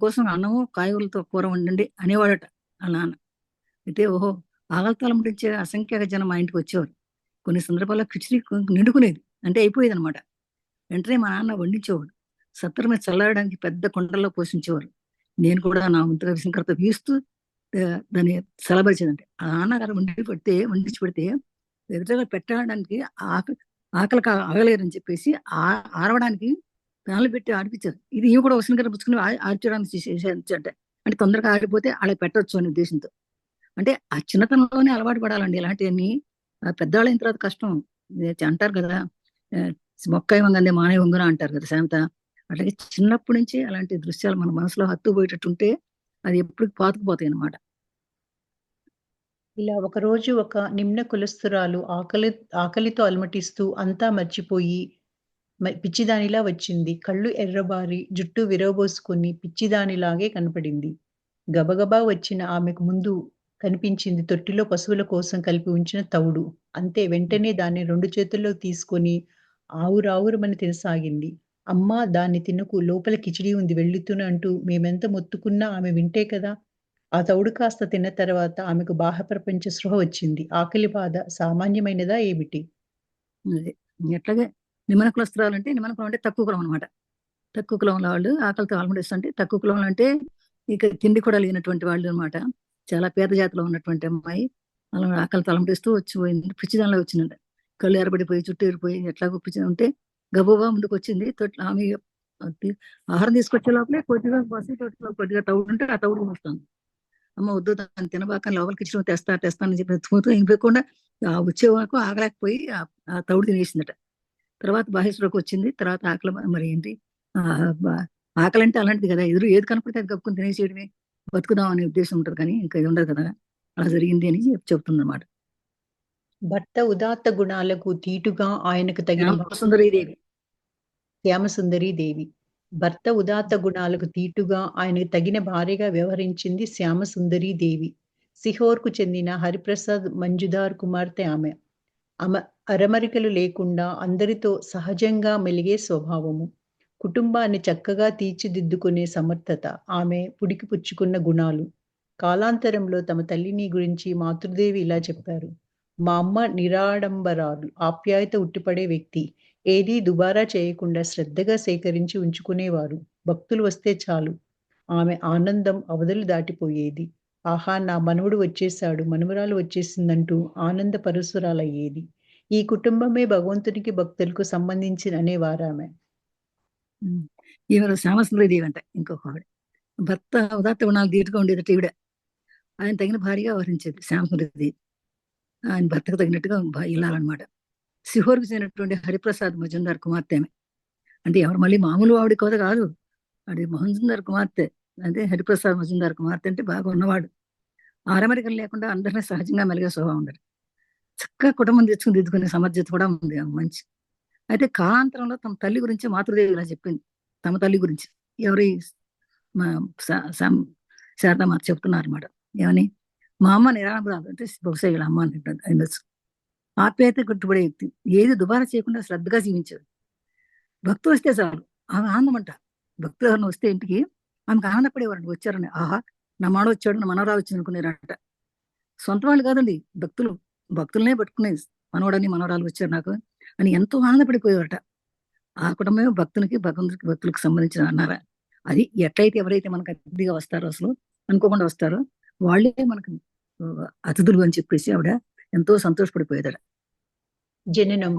కోసం అన్నము కాయగూరలతో కూర వండండి అనేవాడట ఆ నాన్న. అయితే ఓహో, ఆకలితో అలమటించే అసంఖ్యాక జనం మా ఇంటికి వచ్చేవారు. కొన్ని సందర్భాల్లో కిచిడి నిండుకునేది, అంటే అయిపోయేది అనమాట. వెంటనే మా నాన్న వండించేవాడు. సత్వరమే చల్లారడానికి పెద్ద కుండల్లో పోషించేవారు. నేను కూడా నా ముందుగా విసనకర్రతో వీస్తూ దాన్ని చల్లబరిచేదంటే, ఆ నాన్నగారు వండించి పెడితే ఎదురుగా పెట్టడానికి ఆకలికి ఆగలేరని చెప్పేసి ఆరవడానికి ప్యాన్లు పెట్టి ఆడిపించారు. ఇది ఇవి కూడా విసనకర్ర పుచ్చుకుని ఆడిచడానికి అంటే తొందరగా ఆడిపోతే అలా పెట్టొచ్చు అనే ఉద్దేశంతో. అంటే ఆ చిన్నతనంలోనే అలవాటు పడాలండి ఇలాంటివన్నీ. పెద్దవాళ్ళైన తర్వాత కష్టం. అంటారు కదా, మొక్క వంగందే మానే వంగున అంటారు కదా సామెత. అట్లాగే చిన్నప్పటి నుంచి అలాంటి దృశ్యాలు మన మనసులో హత్తుపోయేటట్టుంటే అది ఎప్పుడు పాతుకుపోతాయి అన్నమాట. ఇలా ఒకరోజు ఒక నిమ్న కులస్తురాలు ఆకలితో అలమటిస్తూ అంతా మర్చిపోయి పిచ్చిదానిలా వచ్చింది. కళ్ళు ఎర్రబారి, జుట్టు విరబోసుకొని పిచ్చిదానిలాగే కనపడింది. గబగబా వచ్చిన ఆమెకు ముందు కనిపించింది తొట్టిలో పశువుల కోసం కలిపి ఉంచిన తవుడు. అంతే, వెంటనే దాన్ని 2 చేతుల్లో తీసుకొని ఆవురావురమని తినసాగింది. అమ్మా, దాన్ని తినకు, లోపల కిచిడీ ఉంది వెళ్ళుతును అంటూ మేమెంత మొత్తుకున్నా ఆమె వింటే కదా. ఆ తవుడు కాస్త తిన్న తర్వాత ఆమెకు బాహ్య ప్రపంచ స్పృహ వచ్చింది. ఆకలి బాధ సామాన్యమైనదా ఏమిటి? అదే ఎట్లాగే నిమ్మన కులస్తురాలు అంటే, నిమ్మన కులం అంటే తక్కువ కులం అనమాట. తక్కువ కులంలో వాళ్ళు ఆకలితో అలమటిస్తుంటే, తక్కువ కులంలో అంటే ఇక తిండి కూడా లేనటువంటి వాళ్ళు అనమాట. చాలా పేద జాతిలో ఉన్నటువంటి అమ్మాయి అలా ఆకలితో అలమటిస్తూ వచ్చిపోయింది, పిచ్చిదానిలో వచ్చిందంట. కళ్ళు ఎరబడిపోయి చుట్టూ ఎరిపోయి ఎట్లా కూర్చుని ఉంటే గబగబా ముందుకు వచ్చింది. ఆమె ఆహారం తీసుకొచ్చే లోపలే కొద్దిగా బస్సు తొట్టిలో కొద్దిగా తౌడు ఉంటే ఆ తౌడు వస్తాను. అమ్మ వద్దు దాన్ని తినబాక లోపలికి ఇచ్చిన తెస్తా అని చెప్పి స్మూత్ ఇంపకుండా వచ్చే వరకు ఆగలేకపోయి ఆ తౌడు తినేసిందట. తర్వాత బాహేశ్వరకు వచ్చింది. తర్వాత ఆకలి మరి ఏంటి ఆకలి అంటే అలాంటిది కదా, ఎదురు ఏది కనపడితే అది కప్పుకొని తినేసేయడమే, బతుకుదాం అనే ఉద్దేశం ఉంటుంది కానీ ఇంకా ఇది ఉండదు కదా. అలా జరిగింది అని చెప్తుంది అన్నమాట. భర్త ఉదాత్త గుణాలకు తీటుగా ఆయనకు తగిన సుందరీదేవి శ్యామసుందరీదేవి. భర్త ఉదాత్త గుణాలకు తీటుగా ఆయనకు తగిన భార్యగా వ్యవహరించింది శ్యామసుందరీదేవి. సిహోర్కు చెందిన హరిప్రసాద్ మంజుదార్ కుమార్తె ఆమె. అరమరికలు లేకుండా అందరితో సహజంగా మెలిగే స్వభావము, కుటుంబాన్ని చక్కగా తీర్చిదిద్దుకునే సమర్థత ఆమె పుడికిపుచ్చుకున్న గుణాలు. కాలాంతరంలో తమ తల్లిని గురించి మాతృదేవి ఇలా చెప్పారు: మా అమ్మ నిరాడంబరాలు, ఆప్యాయత ఉట్టిపడే వ్యక్తి. ఏదీ దుబారా చేయకుండా శ్రద్ధగా సేకరించి ఉంచుకునేవారు. భక్తులు వస్తే చాలు ఆమె ఆనందం అవధులు దాటిపోయేది. ఆహా, నా మనవడు వచ్చేశాడు, మనవరాలు వచ్చేసిందంటూ ఆనంద పరసురాలయ్యేది. ఈ కుటుంబమే భగవంతునికి భక్తులకు సంబంధించిన అనేవారామె. ఈమె శ్యామసుందరీదేవి అంట ఇంకొక ఆవిడ. భర్త ఉదాత్త గుణాలు తీటుగా ఉండేదట ఈవిడ. ఆయన తగిన భార్యగా వ్యవహరించేది శ్యామసుందరీదేవి. ఆయన భర్తకు తగినట్టుగా ఇల్లాలన్నమాట. సిహోర్కు చెందినటువంటి హరిప్రసాద్ మజుందార్ కుమార్తె ఆమె. అంటే ఎవరు మళ్ళీ మామూలు ఆవిడ కోత కాదు, అది మజుందార్ కుమార్తె. అంటే హరిప్రసాద్ మజుందార్ కుమార్తె అంటే బాగా ఉన్నవాడు. ఆరమరికలు లేకుండా అందరినీ సహజంగా మెలిగే స్వభావం ఉండదు. చక్కగా కుటుంబం తెచ్చుకుని దిద్దుకునే సమర్థత కూడా ఉంది మంచి. అయితే కాలాంతరంలో తమ తల్లి గురించి మాతృదేవి ఇలా చెప్పింది. తమ తల్లి గురించి ఎవరి శారదామాత చెప్తున్నారు అనమాట. ఏమని? మా అమ్మ నిరాడంబరాలు, అంటే బహుశా వీళ్ళ అమ్మ అని ఆప్యాయత కట్టుబడే వ్యక్తి, ఏది దుబారా చేయకుండా శ్రద్ధగా జీవించాడు. భక్తులు వస్తే చాలు ఆమె ఆనందం అంట. భక్తులు ఎవరైనా వస్తే ఇంటికి ఆమెకు ఆనందపడేవారండి. వచ్చారని, ఆహా నా మాడ వచ్చాడు, నా మనవరాలు వచ్చింది అనుకునేరంట. సొంత వాళ్ళు కాదండి, భక్తులనే పట్టుకునేది. మనవడని మనవరాలు వచ్చారు నాకు అని ఎంతో ఆనందపడిపోయేవారట. ఆ కుటుంబమే భక్తులకు సంబంధించిన అన్నారా. అది ఎట్లయితే ఎవరైతే మనకు అతిథిగా వస్తారో, అసలు అనుకోకుండా వస్తారో వాళ్ళే మనకు అతిథులు అని చెప్పేసి ఆవిడ ఎంతో సంతోషపడిపోయేదట. జననం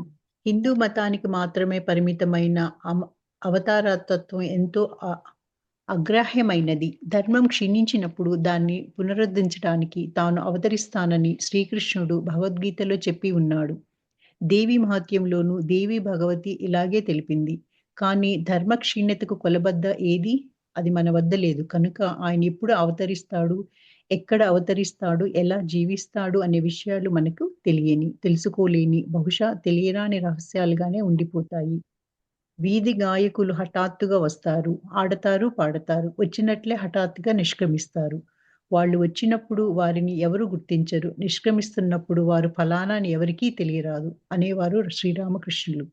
హిందూ మతానికి మాత్రమే పరిమితమైన అవతారతత్వం ఎంతో అగ్రాహ్యమైనది. ధర్మం క్షీణించినప్పుడు దాన్ని పునరుద్ధరించడానికి తాను అవతరిస్తానని శ్రీకృష్ణుడు భగవద్గీతలో చెప్పి ఉన్నాడు. దేవి మహత్యంలోనూ దేవి భగవతి ఇలాగే తెలిపింది. కానీ ధర్మ క్షీణతకు కొలబద్ద ఏది? అది మన వద్ద లేదు. కనుక ఆయన ఎప్పుడు అవతరిస్తాడు, ఎక్కడ అవతరిస్తాడు, ఎలా జీవిస్తాడు అనే విషయాలు మనకు తెలుసుకోలేని, బహుశా తెలియరాని రహస్యాలుగానే ఉండిపోతాయి. వీధి గాయకులు హఠాత్తుగా వస్తారు, ఆడతారు, పాడతారు. వచ్చినట్లే హఠాత్తుగా నిష్క్రమిస్తారు. వాళ్ళు వచ్చినప్పుడు వారిని ఎవరు గుర్తించరు, నిష్క్రమిస్తున్నప్పుడు వారు ఫలానా అని ఎవరికీ తెలియరాదు అనేవారు శ్రీరామకృష్ణులు.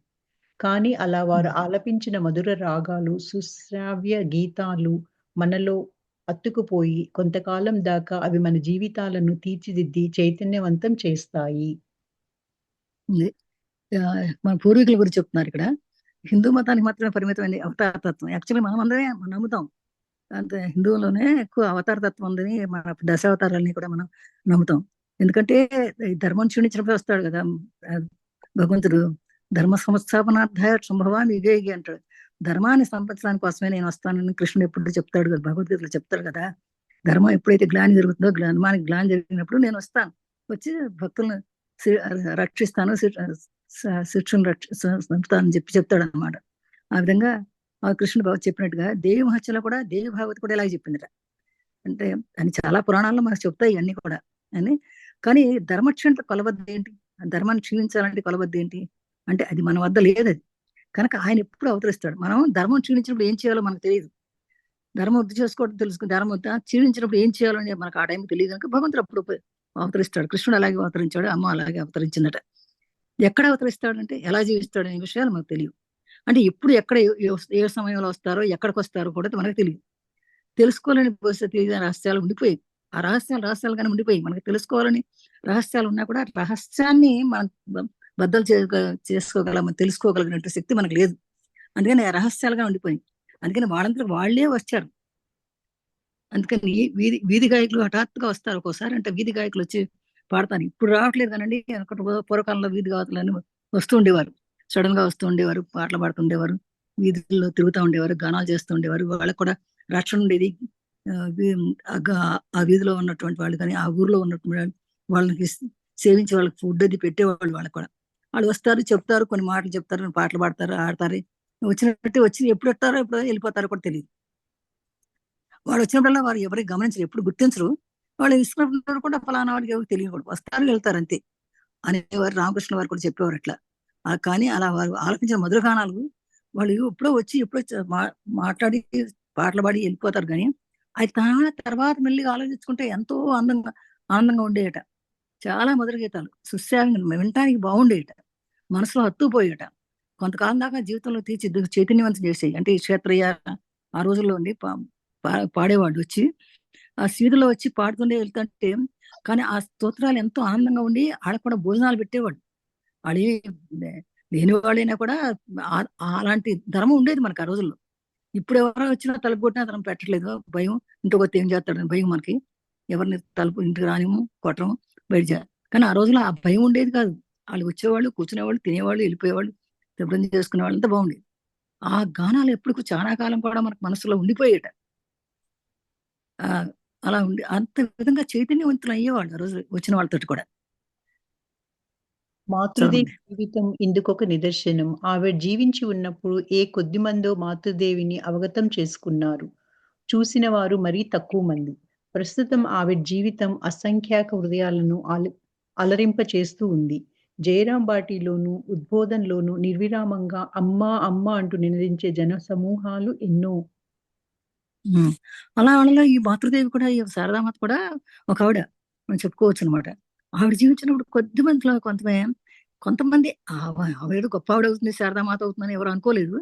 కానీ అలా వారు ఆలపించిన మధుర రాగాలు, సుశ్రావ్య గీతాలు మనలో అత్తుకుపోయి కొంతకాలం దాకా అవి మన జీవితాలను తీర్చిదిద్ది చైతన్యవంతం చేస్తాయి. మన పూర్వీకుల గురించి చెప్తున్నారు ఇక్కడ. హిందూ మతానికి మాత్రమే పరిమితమైన అవతారతత్వం. యాక్చువల్లీ మనం అందరే నమ్ముతాం. అంతే, హిందువులోనే ఎక్కువ అవతారతత్వం ఉందని, మన దశావతారాలని కూడా మనం నమ్ముతాం. ఎందుకంటే ఈ ధర్మం క్షీణించినప్పుడు వస్తాడు కదా భగవంతుడు. ధర్మ సంస్థాపనార్థాయ సంభవాన్ని యుగే అంటాడు. ధర్మాన్ని సంపరించడానికి కోసమే నేను వస్తానని కృష్ణుడు ఎప్పుడు చెప్తాడు కదా, భగవద్గీతలో చెప్తాడు కదా. ధర్మం ఎప్పుడైతే గ్లాని జరుగుతుందో, ధర్మానికి గ్లాని జరిగినప్పుడు నేను వస్తాను, వచ్చి భక్తులను రక్షిస్తాను, శిక్షను సంపుతానని చెప్తాడు అనమాట. ఆ విధంగా ఆ కృష్ణుడు బాబు చెప్పినట్టుగా దేవి మహత్యలో కూడా దేవి భాగవతి కూడా ఇలాగే చెప్పిందిట. అంటే అని చాలా పురాణాల్లో మనకు చెప్తాయి ఇవన్నీ కూడా అని. కానీ ధర్మక్షీణత కొలబద్ది ఏంటి? ధర్మాన్ని క్షీణించాలంటే కొలబద్ది ఏంటి అంటే అది మన వద్ద లేదు. అది కనుక ఆయన ఎప్పుడు అవతరిస్తాడు. మనం ధర్మం క్షీణించినప్పుడు ఏం చేయాలో మనకు తెలియదు. ధర్మం వృద్ధి చేసుకోవడం తెలుసుకుని, ధర్మం క్షీణించినప్పుడు ఏం చేయాలని మనకు ఆ టైం తెలియదు. కనుక భగవంతుడు అప్పుడు అవతరిస్తాడు. కృష్ణుడు అలాగే అవతరించాడు, అమ్మ అలాగే అవతరించిందట. ఎక్కడ అవతరిస్తాడు అంటే ఎలా జీవిస్తాడు అనే విషయాలు మనకు తెలియదు. అంటే ఎప్పుడు ఎక్కడ ఏ సమయంలో వస్తారో, ఎక్కడికి వస్తారో కూడా మనకు తెలియదు. తెలుసుకోవాలని తెలియని రహస్యాలు ఉండిపోయి, ఆ రహస్యాలుగానే ఉండిపోయి, మనకు తెలుసుకోవాలని రహస్యాలు ఉన్నా కూడా రహస్యాన్ని మనం బద్దలు చేసుకోగలం, తెలుసుకోగలిగినట్టు శక్తి మనకు లేదు. అందుకని రహస్యాలుగా ఉండిపోయి, అందుకని వాళ్ళంతా వాళ్ళే వచ్చారు. అందుకని వీధి గాయకులు హఠాత్తుగా వస్తారు ఒక్కోసారి. అంటే వీధి గాయకులు వచ్చి పాడతాను. ఇప్పుడు రావట్లేదు కానండి, పూర్వకాలంలో వీధి గాయకులని వస్తూ ఉండేవారు. సడన్ గా వస్తూ ఉండేవారు, పాటలు పాడుతుండేవారు, వీధుల్లో తిరుగుతూ ఉండేవారు, గానాలు చేస్తూ ఉండేవారు. వాళ్ళకు కూడా రక్షణ ఉండేది. ఆ వీధిలో ఉన్నటువంటి వాళ్ళు కానీ, ఆ ఊర్లో ఉన్నటువంటి వాళ్ళకి సేవించి వాళ్ళకి ఫుడ్ అది పెట్టేవాళ్ళు. వాళ్ళకి కూడా వాళ్ళు వస్తారు, చెప్తారు, కొన్ని మాటలు చెప్తారు, పాటలు పాడతారు, ఆడతారు. వచ్చినట్టు వచ్చి ఎప్పుడు వస్తారో ఎప్పుడు వెళ్ళిపోతారో కూడా తెలియదు. వాళ్ళు వచ్చినప్పుడల్లా వారు ఎవరికి గమనించరు, ఎప్పుడు గుర్తించరు. వాళ్ళు ఇస్తున్నప్పుడు కూడా ఫలానా వాడికి ఎవరికి తెలియకూడదు, వస్తారు వెళ్తారు అంతే అనేవారు. రామకృష్ణ వారు కూడా చెప్పేవారు అట్లా. కానీ అలా వారు ఆలపించిన మధుర గానాలు వాళ్ళు ఎప్పుడో వచ్చి ఎప్పుడో మాట్లాడి పాటలు పాడి వెళ్ళిపోతారు. కానీ అది తర్వాత మెల్లిగా ఆలోచించుకుంటే ఎంతో ఆనందంగా ఉండేయట. చాలా మధుర గీతాలు, సుశ్రావ్యంగా వినటానికి బాగుండేయట, మనసులో హత్తుకుపోయేట. కొంతకాలం దాకా జీవితంలో చైతన్యవంతం చేసేవి. అంటే ఈ క్షేత్రయ్య ఆ రోజుల్లో ఉండి పాడేవాడు వచ్చి ఆ సీదులో వచ్చి పాడుతుండే వెళ్తుంటే, కానీ ఆ స్తోత్రాలు ఎంతో ఆనందంగా ఉండి వాళ్ళకు కూడా భోజనాలు పెట్టేవాడు. వాళ్ళు లేని వాళ్ళైనా కూడా అలాంటి ధర్మం ఉండేది మనకు ఆ రోజుల్లో. ఇప్పుడు ఎవరో వచ్చినా తలుపు కొట్టినా తనం పెట్టట్లేదు, భయం. ఇంటికి వస్తే ఏం చేస్తాడని భయం మనకి. ఎవరిని తలుపు ఇంటికి రానిము, కొట్టము, బయట. కానీ ఆ రోజుల్లో ఆ భయం ఉండేది కాదు. వాళ్ళు వచ్చేవాళ్ళు, కూర్చునేవాళ్ళు, తినేవాళ్ళు, వెళ్ళిపోయేవాళ్ళు, శుభ్రం చేసుకునే వాళ్ళు, అంతా బాగుండేది. ఆ గానాలు ఎప్పుడు చాలా కాలం కూడా మనకు మనసులో ఉండిపోయేట. అలా ఉండి అంత విధంగా చైతన్యవంతులు అయ్యేవాళ్ళు ఆ రోజు వచ్చిన వాళ్ళతోటి కూడా. మాతృదేవి జీవితం ఇందుకొక నిదర్శనం. ఆవిడ జీవించి ఉన్నప్పుడు ఏ కొద్ది మందో మాతృదేవిని అవగతం చేసుకున్నారు. చూసిన వారు మరీ తక్కువ మంది. ప్రస్తుతం ఆవిడ జీవితం అసంఖ్యాక హృదయాలను అలరింప చేస్తూ ఉంది. జయరాం బాటిలోను, ఉద్బోధంలోను నిర్విరామంగా అమ్మా అమ్మ అంటూ నినదించే జన సమూహాలు ఎన్నో. అలా వాళ్ళలో ఈ మాతృదేవి కూడా, ఈ శారదామాత కూడా ఒక ఆవిడ మనం చెప్పుకోవచ్చు అనమాట. ఆవిడ జీవించినప్పుడు కొద్ది మందిలో కొంతమంది ఆవిడ గొప్ప ఆవిడ అవుతుంది, శారదామాత అవుతుందని ఎవరు అనుకోలేదు.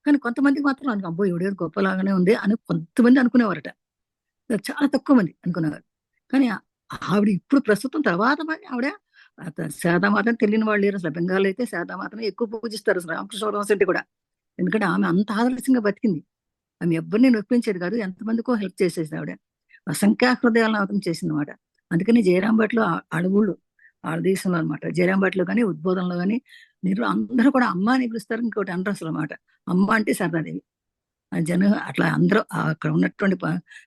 కానీ కొంతమందికి మాత్రం అబ్బో ఈవిడ గొప్పలాగానే ఉంది అని కొంతమంది అనుకునేవారట. చాలా తక్కువ మంది అనుకునేవారు. కానీ ఆవిడ ఇప్పుడు ప్రస్తుతం తర్వాత ఆవిడ శారదామాతని తెలియని వాళ్ళు లేరు. అసలు బెంగాల్ అయితే శారదామాతని ఎక్కువ పూజిస్తారు, అసలు రామకృష్ణ పరమహంస కూడా. ఎందుకంటే ఆమె అంత ఆదర్శంగా బతికింది. ఆమె ఎవరిని నొప్పించేది కాదు, ఎంతమందికో హెల్ప్ చేసేది ఆవిడ. అసంఖ్యాక హృదయాలను అవతం చేసింది అనమాట. అందుకని జయరాంబాట్లో అడుగుళ్ళు వాళ్ళ దేశంలో అనమాట. జయరాంబాట్లో కానీ, ఉద్బోధనలో కానీ మీరు అందరూ కూడా అమ్మ అని పిలుస్తారు. ఇంకోటి అంటారు అసలు అనమాట, అమ్మ అంటే శారదాదేవి. అట్లా అందరూ అక్కడ ఉన్నటువంటి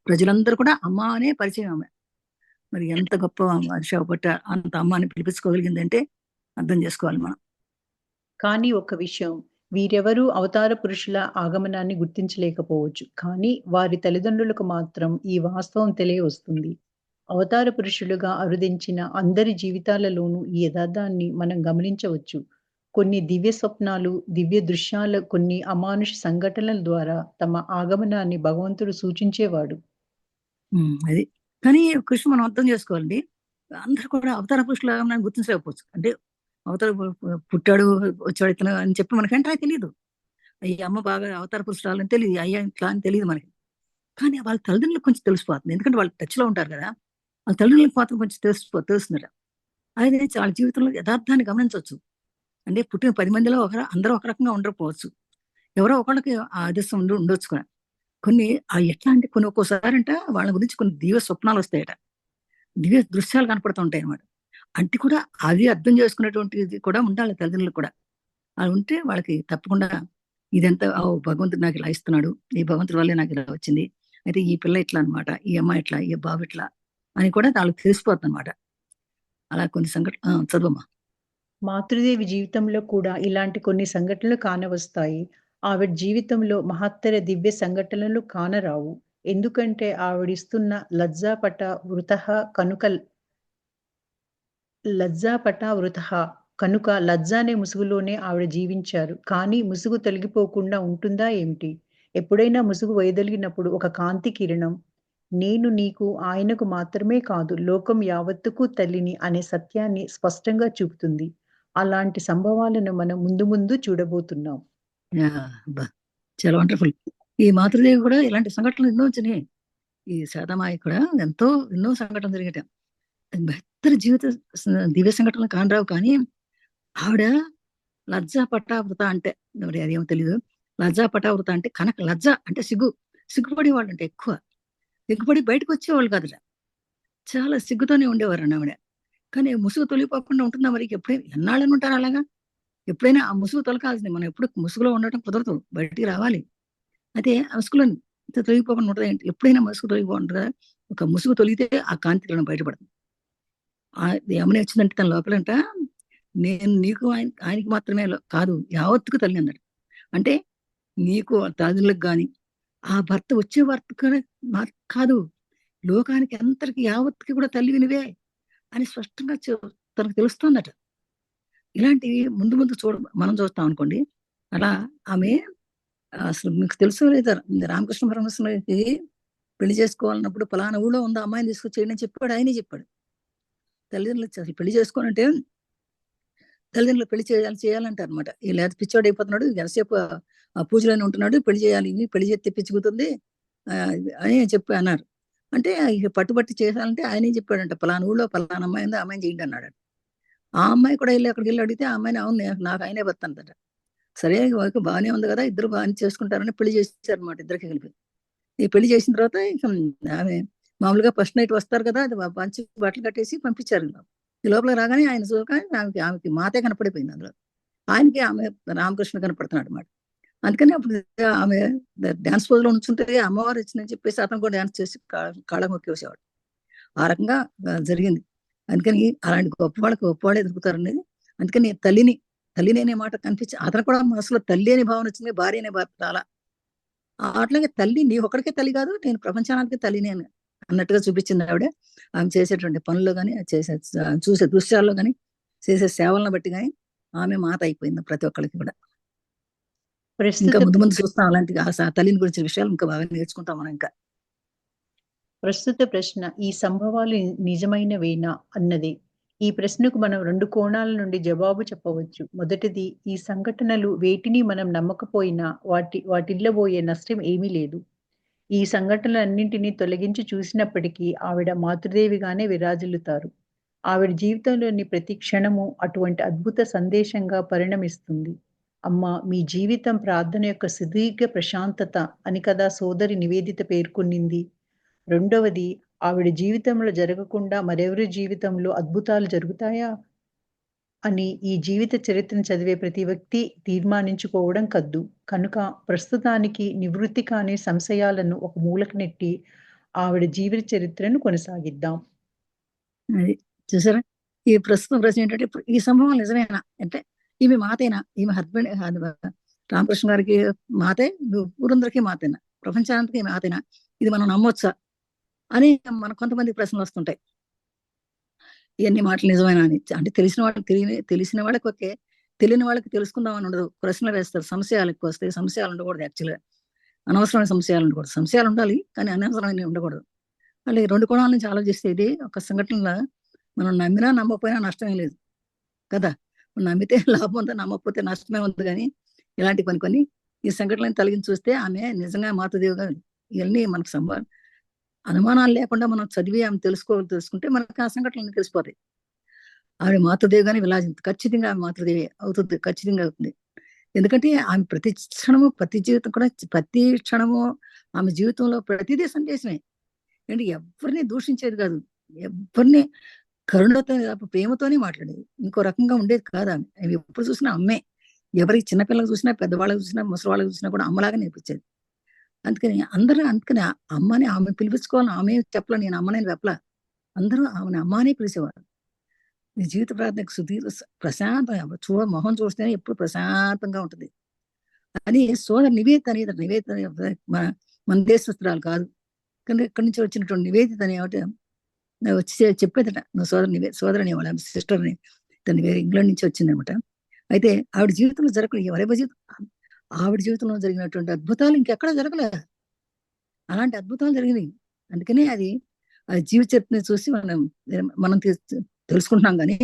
ప్రజలందరూ కూడా అమ్మ అనే పరిచయం ఆమె. మరి ఎంత గొప్ప వర్ష పట్ట అంత అమ్మ అని పిలిపించుకోగలిగిందంటే అర్థం చేసుకోవాలి మనం. కానీ ఒక విషయం, వీరెవరూ అవతార పురుషుల ఆగమనాన్ని గుర్తించలేకపోవచ్చు. కానీ వారి తల్లిదండ్రులకు మాత్రం ఈ వాస్తవం తెలియవస్తుంది. అవతార పురుషులుగా అరుదించిన అందరి జీవితాలలోనూ ఈ యథార్థాన్ని మనం గమనించవచ్చు. కొన్ని దివ్య స్వప్నాలు, దివ్య దృశ్యాల, కొన్ని అమానుష సంఘటనల ద్వారా తమ ఆగమనాన్ని భగవంతుడు సూచించేవాడు. అది కానీ కృష్ణ మనం అర్థం చేసుకోవాలండి. అందరూ కూడా అవతార పురుషుల ఆగమనాన్ని గుర్తించలేకపోవచ్చు. అంటే అవతార పుట్టాడు, వచ్చాడు ఇతను అని చెప్పి మనకంటే తెలియదు. ఈ అమ్మ బాగా అవతార పురుషురాలని తెలియదు, అయ్యా ఇట్లా అని తెలియదు మనకి. కానీ వాళ్ళ తల్లిదండ్రులకు కొంచెం తెలిసిపోతుంది, ఎందుకంటే వాళ్ళు టచ్ లో ఉంటారు కదా. వాళ్ళ తల్లిదండ్రులకు మాత్రం కొంచెం తెలుస్తుందట. అయితే వాళ్ళ జీవితంలో యథార్థాన్ని గమనించవచ్చు. అంటే పుట్టిన 10 మందిలో అందరూ ఒక రకంగా ఉండకపోవచ్చు. ఎవరో ఒకళ్ళకి ఆ ఆదర్శం ఉండొచ్చు కూడా. కొన్ని ఎట్లా అంటే కొన్ని ఒక్కోసారి అంట వాళ్ళ గురించి కొన్ని దివ్య స్వప్నాలు వస్తాయట, దివ్య దృశ్యాలు కనపడుతూ ఉంటాయి అనమాట. అంటే కూడా అది అర్థం చేసుకునేటువంటిది కూడా ఉండాలి తల్లిదండ్రులకు కూడా. అలా ఉంటే వాళ్ళకి తప్పకుండా ఇదంతా భగవంతుడు నాకు ఇలా ఇస్తున్నాడు, ఈ భగవంతుడి వల్లే నాకు ఇలా వచ్చింది, అయితే ఈ పిల్ల ఇట్లా అనమాట, ఈ అమ్మాయి ఇట్లా, ఈ బాబు ఇట్లా అని కూడా వాళ్ళకి తెలిసిపోతుంది అనమాట. అలా కొన్ని చదువమ్మా. మాతృదేవి జీవితంలో కూడా ఇలాంటి కొన్ని సంఘటనలు కానవస్తాయి. ఆవిడ జీవితంలో మహత్తర దివ్య సంఘటనలు కానరావు. ఎందుకంటే ఆవిడిస్తున్న లజ్జాపట వృతః కనుక లజ్జ అనే ముసుగులోనే ఆవిడ జీవించారు. కానీ ముసుగు తొలగిపోకుండా ఉంటుందా ఏమిటి? ఎప్పుడైనా ముసుగు వైదొలిగినప్పుడు ఒక కాంతి కిరణం, నేను నీకు, ఆయనకు మాత్రమే కాదు లోకం యావత్తుకు తల్లిని అనే సత్యాన్ని స్పష్టంగా చూపుతుంది. అలాంటి సంభవాలను మనం ముందు ముందు చూడబోతున్నాం. చాలా వండర్ఫుల్. ఈ మాతృదేవి కూడా ఇలాంటి సంఘటనలు ఎన్నో వచ్చినాయి. ఈ శారదామాయి కూడా ఎన్నో సంఘటనలు జరిగట. బెహత్తర జీవిత దివ్య సంఘటనలు కానరావు. కానీ ఆవిడ లజ్జా పటావృత అంటే మరి అదేమో తెలీదు. లజ్జా పటావృత అంటే లజ్జ అంటే సిగ్గుపడే వాళ్ళు అంటే ఎక్కువ సిగ్గుపడి బయటకు వచ్చేవాళ్ళు కాదుట. చాలా సిగ్గుతోనే ఉండేవారు ఆవిడ. కానీ ముసుగు తొలిపోకుండా ఉంటుందా మరి ఎప్పుడే ఎన్నాళ్ళని ఉంటారు అలాగా? ఎప్పుడైనా ఆ ముసుగు తొలకాల్సింది. మనం ఎప్పుడు ముసుగులో ఉండటం కుదరదు, బయటికి రావాలి. అయితే ఆ ముసుగులో తొలగిపోకుండా ఉంటుంది ఏంటి? ఎప్పుడైనా ముసుగు తొలగిపోకుండా, ఒక ముసుగు తొలిగితే ఆ కాంతి కిరణం బయటపడుతుంది. ఏమని వచ్చిందంటే తన లోపలంట, నేను నీకు ఆయనకి మాత్రమే కాదు, యావత్తుకు తల్లి అన్నాడు. అంటే నీకు తల్లిదండ్రులకు గాని, ఆ భర్త వచ్చే భర్త కాదు, లోకానికి అంతటికి యావత్తుకి కూడా తల్లివి నువ్వే అని స్పష్టంగా తనకు తెలుస్తోందట. ఇలాంటివి ముందు ముందు మనం చూస్తాం అనుకోండి. అలా ఆమె అసలు మీకు తెలుసో లేదా, రామకృష్ణ పరమహంసకి పెళ్లి చేసుకోవాలన్నప్పుడు పలానా ఊళ్ళో ఉంది అమ్మాయిని తీసుకొచ్చేయండి అని చెప్పాడు. ఆయనే చెప్పాడు. తల్లిదండ్రులు అసలు పెళ్లి చేసుకోవాలంటే తల్లిదండ్రులు పెళ్లి చేయాలంటారు అనమాట. లేదా పిచ్చోడు అయిపోతున్నాడు, ఎంతసేపు ఆ పూజలోనే ఉంటున్నాడు, పెళ్లి చేయాలి, పెళ్లి చేసి తెప్పించుకుతుంది అని చెప్పి అన్నారు. అంటే ఇక పట్టుబట్టి చేయాలంటే ఆయనే చెప్పాడంట, పలానా ఊళ్ళో పలానా అమ్మాయి ఉంది, అమ్మాయిని చేయండి అన్నాడు. ఆ అమ్మాయి కూడా అక్కడికి వెళ్ళి అడిగితే ఆ అమ్మాయిని, అవును నాకు ఆయనే భర్త అంతట. సరే బాగానే ఉంది కదా, ఇద్దరు బాగానే చేసుకుంటారని పెళ్లి చేశారు అనమాట ఇద్దరికి కలిపి. ఈ పెళ్లి చేసిన తర్వాత ఇక ఆమె మామూలుగా ఫస్ట్ నైట్ వస్తారు కదా, అది మంచి బట్టలు కట్టేసి పంపించారు. ఈ లోపల రాగానే ఆయన ఆమెకి మాతే కనపడిపోయింది అందులో. ఆయనకి ఆమె రామకృష్ణ కనపడుతున్నాడు అనమాట. అందుకని అప్పుడు ఆమె డాన్స్ పోజ్ లో ఉంచుంటే అమ్మవారు వచ్చిందని చెప్పేసి అతను కూడా డాన్స్ చేసి కాళ్ళ మొక్కి వచ్చేవాడు. ఆ రకంగా జరిగింది. అందుకని అలాంటి గొప్పవాళ్ళే ఎదుగుతారనేది. అందుకని తల్లి అనే మాట కనిపించి అతను కూడా మనసులో తల్లి అనే భావన వచ్చింది, భార్య అనే భావన రాలా. అట్లాగే తల్లి నీ ఒక్కడికే తల్లి కాదు, నేను ప్రపంచానికి తల్లిని అన్నట్టుగా చూపించింది ఆవిడ. ఆమె చేసేటువంటి పనుల్లో కానీ, చూసే దృశ్యాల్లో కానీ, చేసే సేవలను బట్టి కానీ ఆమె మాత అయిపోయింది ప్రతి ఒక్కరికి కూడా. ఇంకా ముందు ముందు చూస్తాం అలాంటి తల్లిని గురించిన విషయాలు ఇంకా బాగా నేర్చుకుంటాం మనం. ఇంకా ప్రస్తుత ప్రశ్న ఈ సంభవాలు నిజమైనవేనా అన్నది. ఈ ప్రశ్నకు మనం 2 కోణాల నుండి జవాబు చెప్పవచ్చు. మొదటిది, ఈ సంఘటనలు వేటిని మనం నమ్మకపోయినా వాటిల్లబోయే నష్టం ఏమీ లేదు. ఈ సంఘటనలన్నింటినీ తొలగించి చూసినప్పటికీ ఆవిడ మాతృదేవిగానే విరాజిల్లుతారు. ఆవిడ జీవితంలోని ప్రతి క్షణము అటువంటి అద్భుత సందేశంగా పరిణమిస్తుంది. అమ్మా, మీ జీవితం ప్రార్థన యొక్క సుదీర్ఘ ప్రశాంతత అని కదా సోదరి నివేదిత పేర్కొన్నింది. రెండవది, ఆవిడ జీవితంలో జరగకుండా మరెవరి జీవితంలో అద్భుతాలు జరుగుతాయా అని ఈ జీవిత చరిత్రను చదివే ప్రతి వ్యక్తి తీర్మానించుకోవడం కద్దు. కనుక ప్రస్తుతానికి నివృత్తి కాని సంశయాలను ఒక మూలకు నెట్టి ఆవిడ జీవిత చరిత్రను కొనసాగిద్దాం. అది చూసారా, ఈ ప్రస్తుతం ప్రశ్న ఏంటంటే, ఈ సంభవం నిజమేనా అంటే, ఈమె మాతేనా, ఈమె హస్బెండ్ రామకృష్ణ గారికి మాతే, ఊరందరికీ మాతేనా, ప్రపంచానికి మాతేనా, ఇది మనం నమ్మొచ్చా అని మనకు కొంతమంది ప్రశ్నలు వస్తుంటాయి. ఇవన్నీ మాటలు నిజమేనా అని. అంటే తెలిసిన వాళ్ళకి ఓకే, తెలియని వాళ్ళకి తెలుసుకుందామని ఉండదు. ప్రశ్నలు వేస్తారు, సంశయాలు ఎక్కువ వస్తాయి. సంశయాలు ఉండకూడదు. యాక్చువల్గా అనవసరమైన సంశయాలు ఉండకూడదు. సంశయాలు ఉండాలి కానీ అనవసరమైన ఉండకూడదు. మళ్ళీ 2 కోణాల నుంచి ఆలోచిస్తే ఇది ఒక సంఘటనలో మనం నమ్మినా నమ్మకపోయినా నష్టమే లేదు కదా. నమ్మితే లాభం ఉందా, నమ్మకపోతే నష్టమే ఉంది. కానీ ఇలాంటి కొన్ని ఈ సంఘటనలను తొలగించి చూస్తే ఆమె నిజంగా మాతృదేవిగా, ఇవన్నీ మనకు అనుమానాలు లేకుండా మనం చదివి ఆమె తెలుసుకుంటే మనకు ఆ సంఘటనలు తెలిసిపోతాయి. ఆవిడ మాతృదేవిగానే విలాజింది. ఖచ్చితంగా ఆమె మాతృదేవి అవుతుంది, ఖచ్చితంగా అవుతుంది. ఎందుకంటే ఆమె ప్రతి క్షణము ఆమె జీవితంలో ప్రతిదీ సందేశమే. అంటే ఎవరిని దూషించేది కాదు, ఎవరిని కరుణతో ప్రేమతోనే మాట్లాడేది. ఇంకో రకంగా ఉండేది కాదు ఆమె. ఆమె ఎప్పుడు చూసినా అమ్మే. ఎవరికి చిన్నపిల్లలకు చూసినా, పెద్దవాళ్ళకి చూసినా, ముసలివాళ్ళకి చూసినా కూడా అమ్మలాగా నేర్పించేది. అందుకని అమ్మని ఆమె పిలిపించుకోవాలని ఆమె చెప్పలే, నేను అమ్మని చెప్పలా, అందరూ ఆమెను అమ్మానే పిలిచేవారు. నీ జీవిత ప్రార్థనకు ప్రశాంతంగా మొహం చూస్తేనే ఎప్పుడు ప్రశాంతంగా ఉంటుంది అని సోదరు నివేదిత మన దేశస్తురాలు కాదు, కానీ ఇక్కడి నుంచి వచ్చినటువంటి నివేదిత అని వచ్చి చెప్పేదట, నువ్వు సోదరు అనేవాళ్ళ సిస్టర్ని, తను ఇంగ్లాండ్ నుంచి వచ్చింది అనమాట. అయితే ఆవిడ జీవితంలో ఆవిడ జీవితంలో జరిగినటువంటి అద్భుతాలు ఇంకెక్కడ జరగలే. అలాంటి అద్భుతాలు జరిగినాయి. అందుకనే అది జీవిత చరిత్రని చూసి మనం తెలుసుకుంటున్నాం. కానీ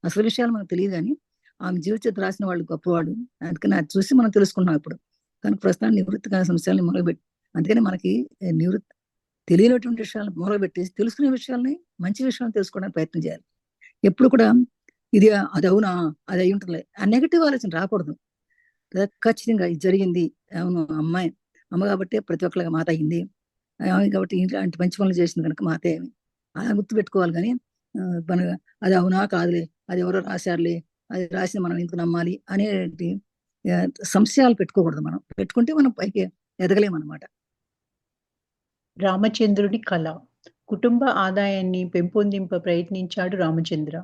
అసలు విషయాలు మనకు తెలియదు. కానీ ఆమె జీవిత చరిత్ర రాసిన వాళ్ళు గొప్పవాడు. అందుకని అది చూసి మనం తెలుసుకుంటున్నాం ఇప్పుడు. కనుక ప్రస్తుతాన్ని నివృత్తి కాని సమస్యలని మొదలుపెట్టి, అందుకని మనకి తెలియనటువంటి విషయాలను మొదలుపెట్టేసి తెలుసుకునే విషయాలని, మంచి విషయాలను తెలుసుకోవడానికి ప్రయత్నం చేయాలి. ఎప్పుడు కూడా అది అవునా, అది అయి ఉంటుంది, ఆ నెగటివ్ ఆలోచన రాకూడదు. ఖచ్చితంగా ఇది జరిగింది, అవును అమ్మ కాబట్టి ప్రతి ఒక్కరికి మాత అయింది, కాబట్టి ఇలాంటి మంచి పనులు చేసింది కనుక మాతే అలా గుర్తు పెట్టుకోవాలి. కానీ అది అవునా కాదులే, అది ఎవరో రాశారులే అది రాసి మనం ఎందుకు నమ్మాలి అనే సంశయాలు పెట్టుకోకూడదు. మనం పెట్టుకుంటే మనం పైకి ఎదగలేమన్నమాట. రామచంద్రుడి కళ. కుటుంబ ఆదాయాన్ని పెంపొందింప ప్రయత్నించాడు రామచంద్ర.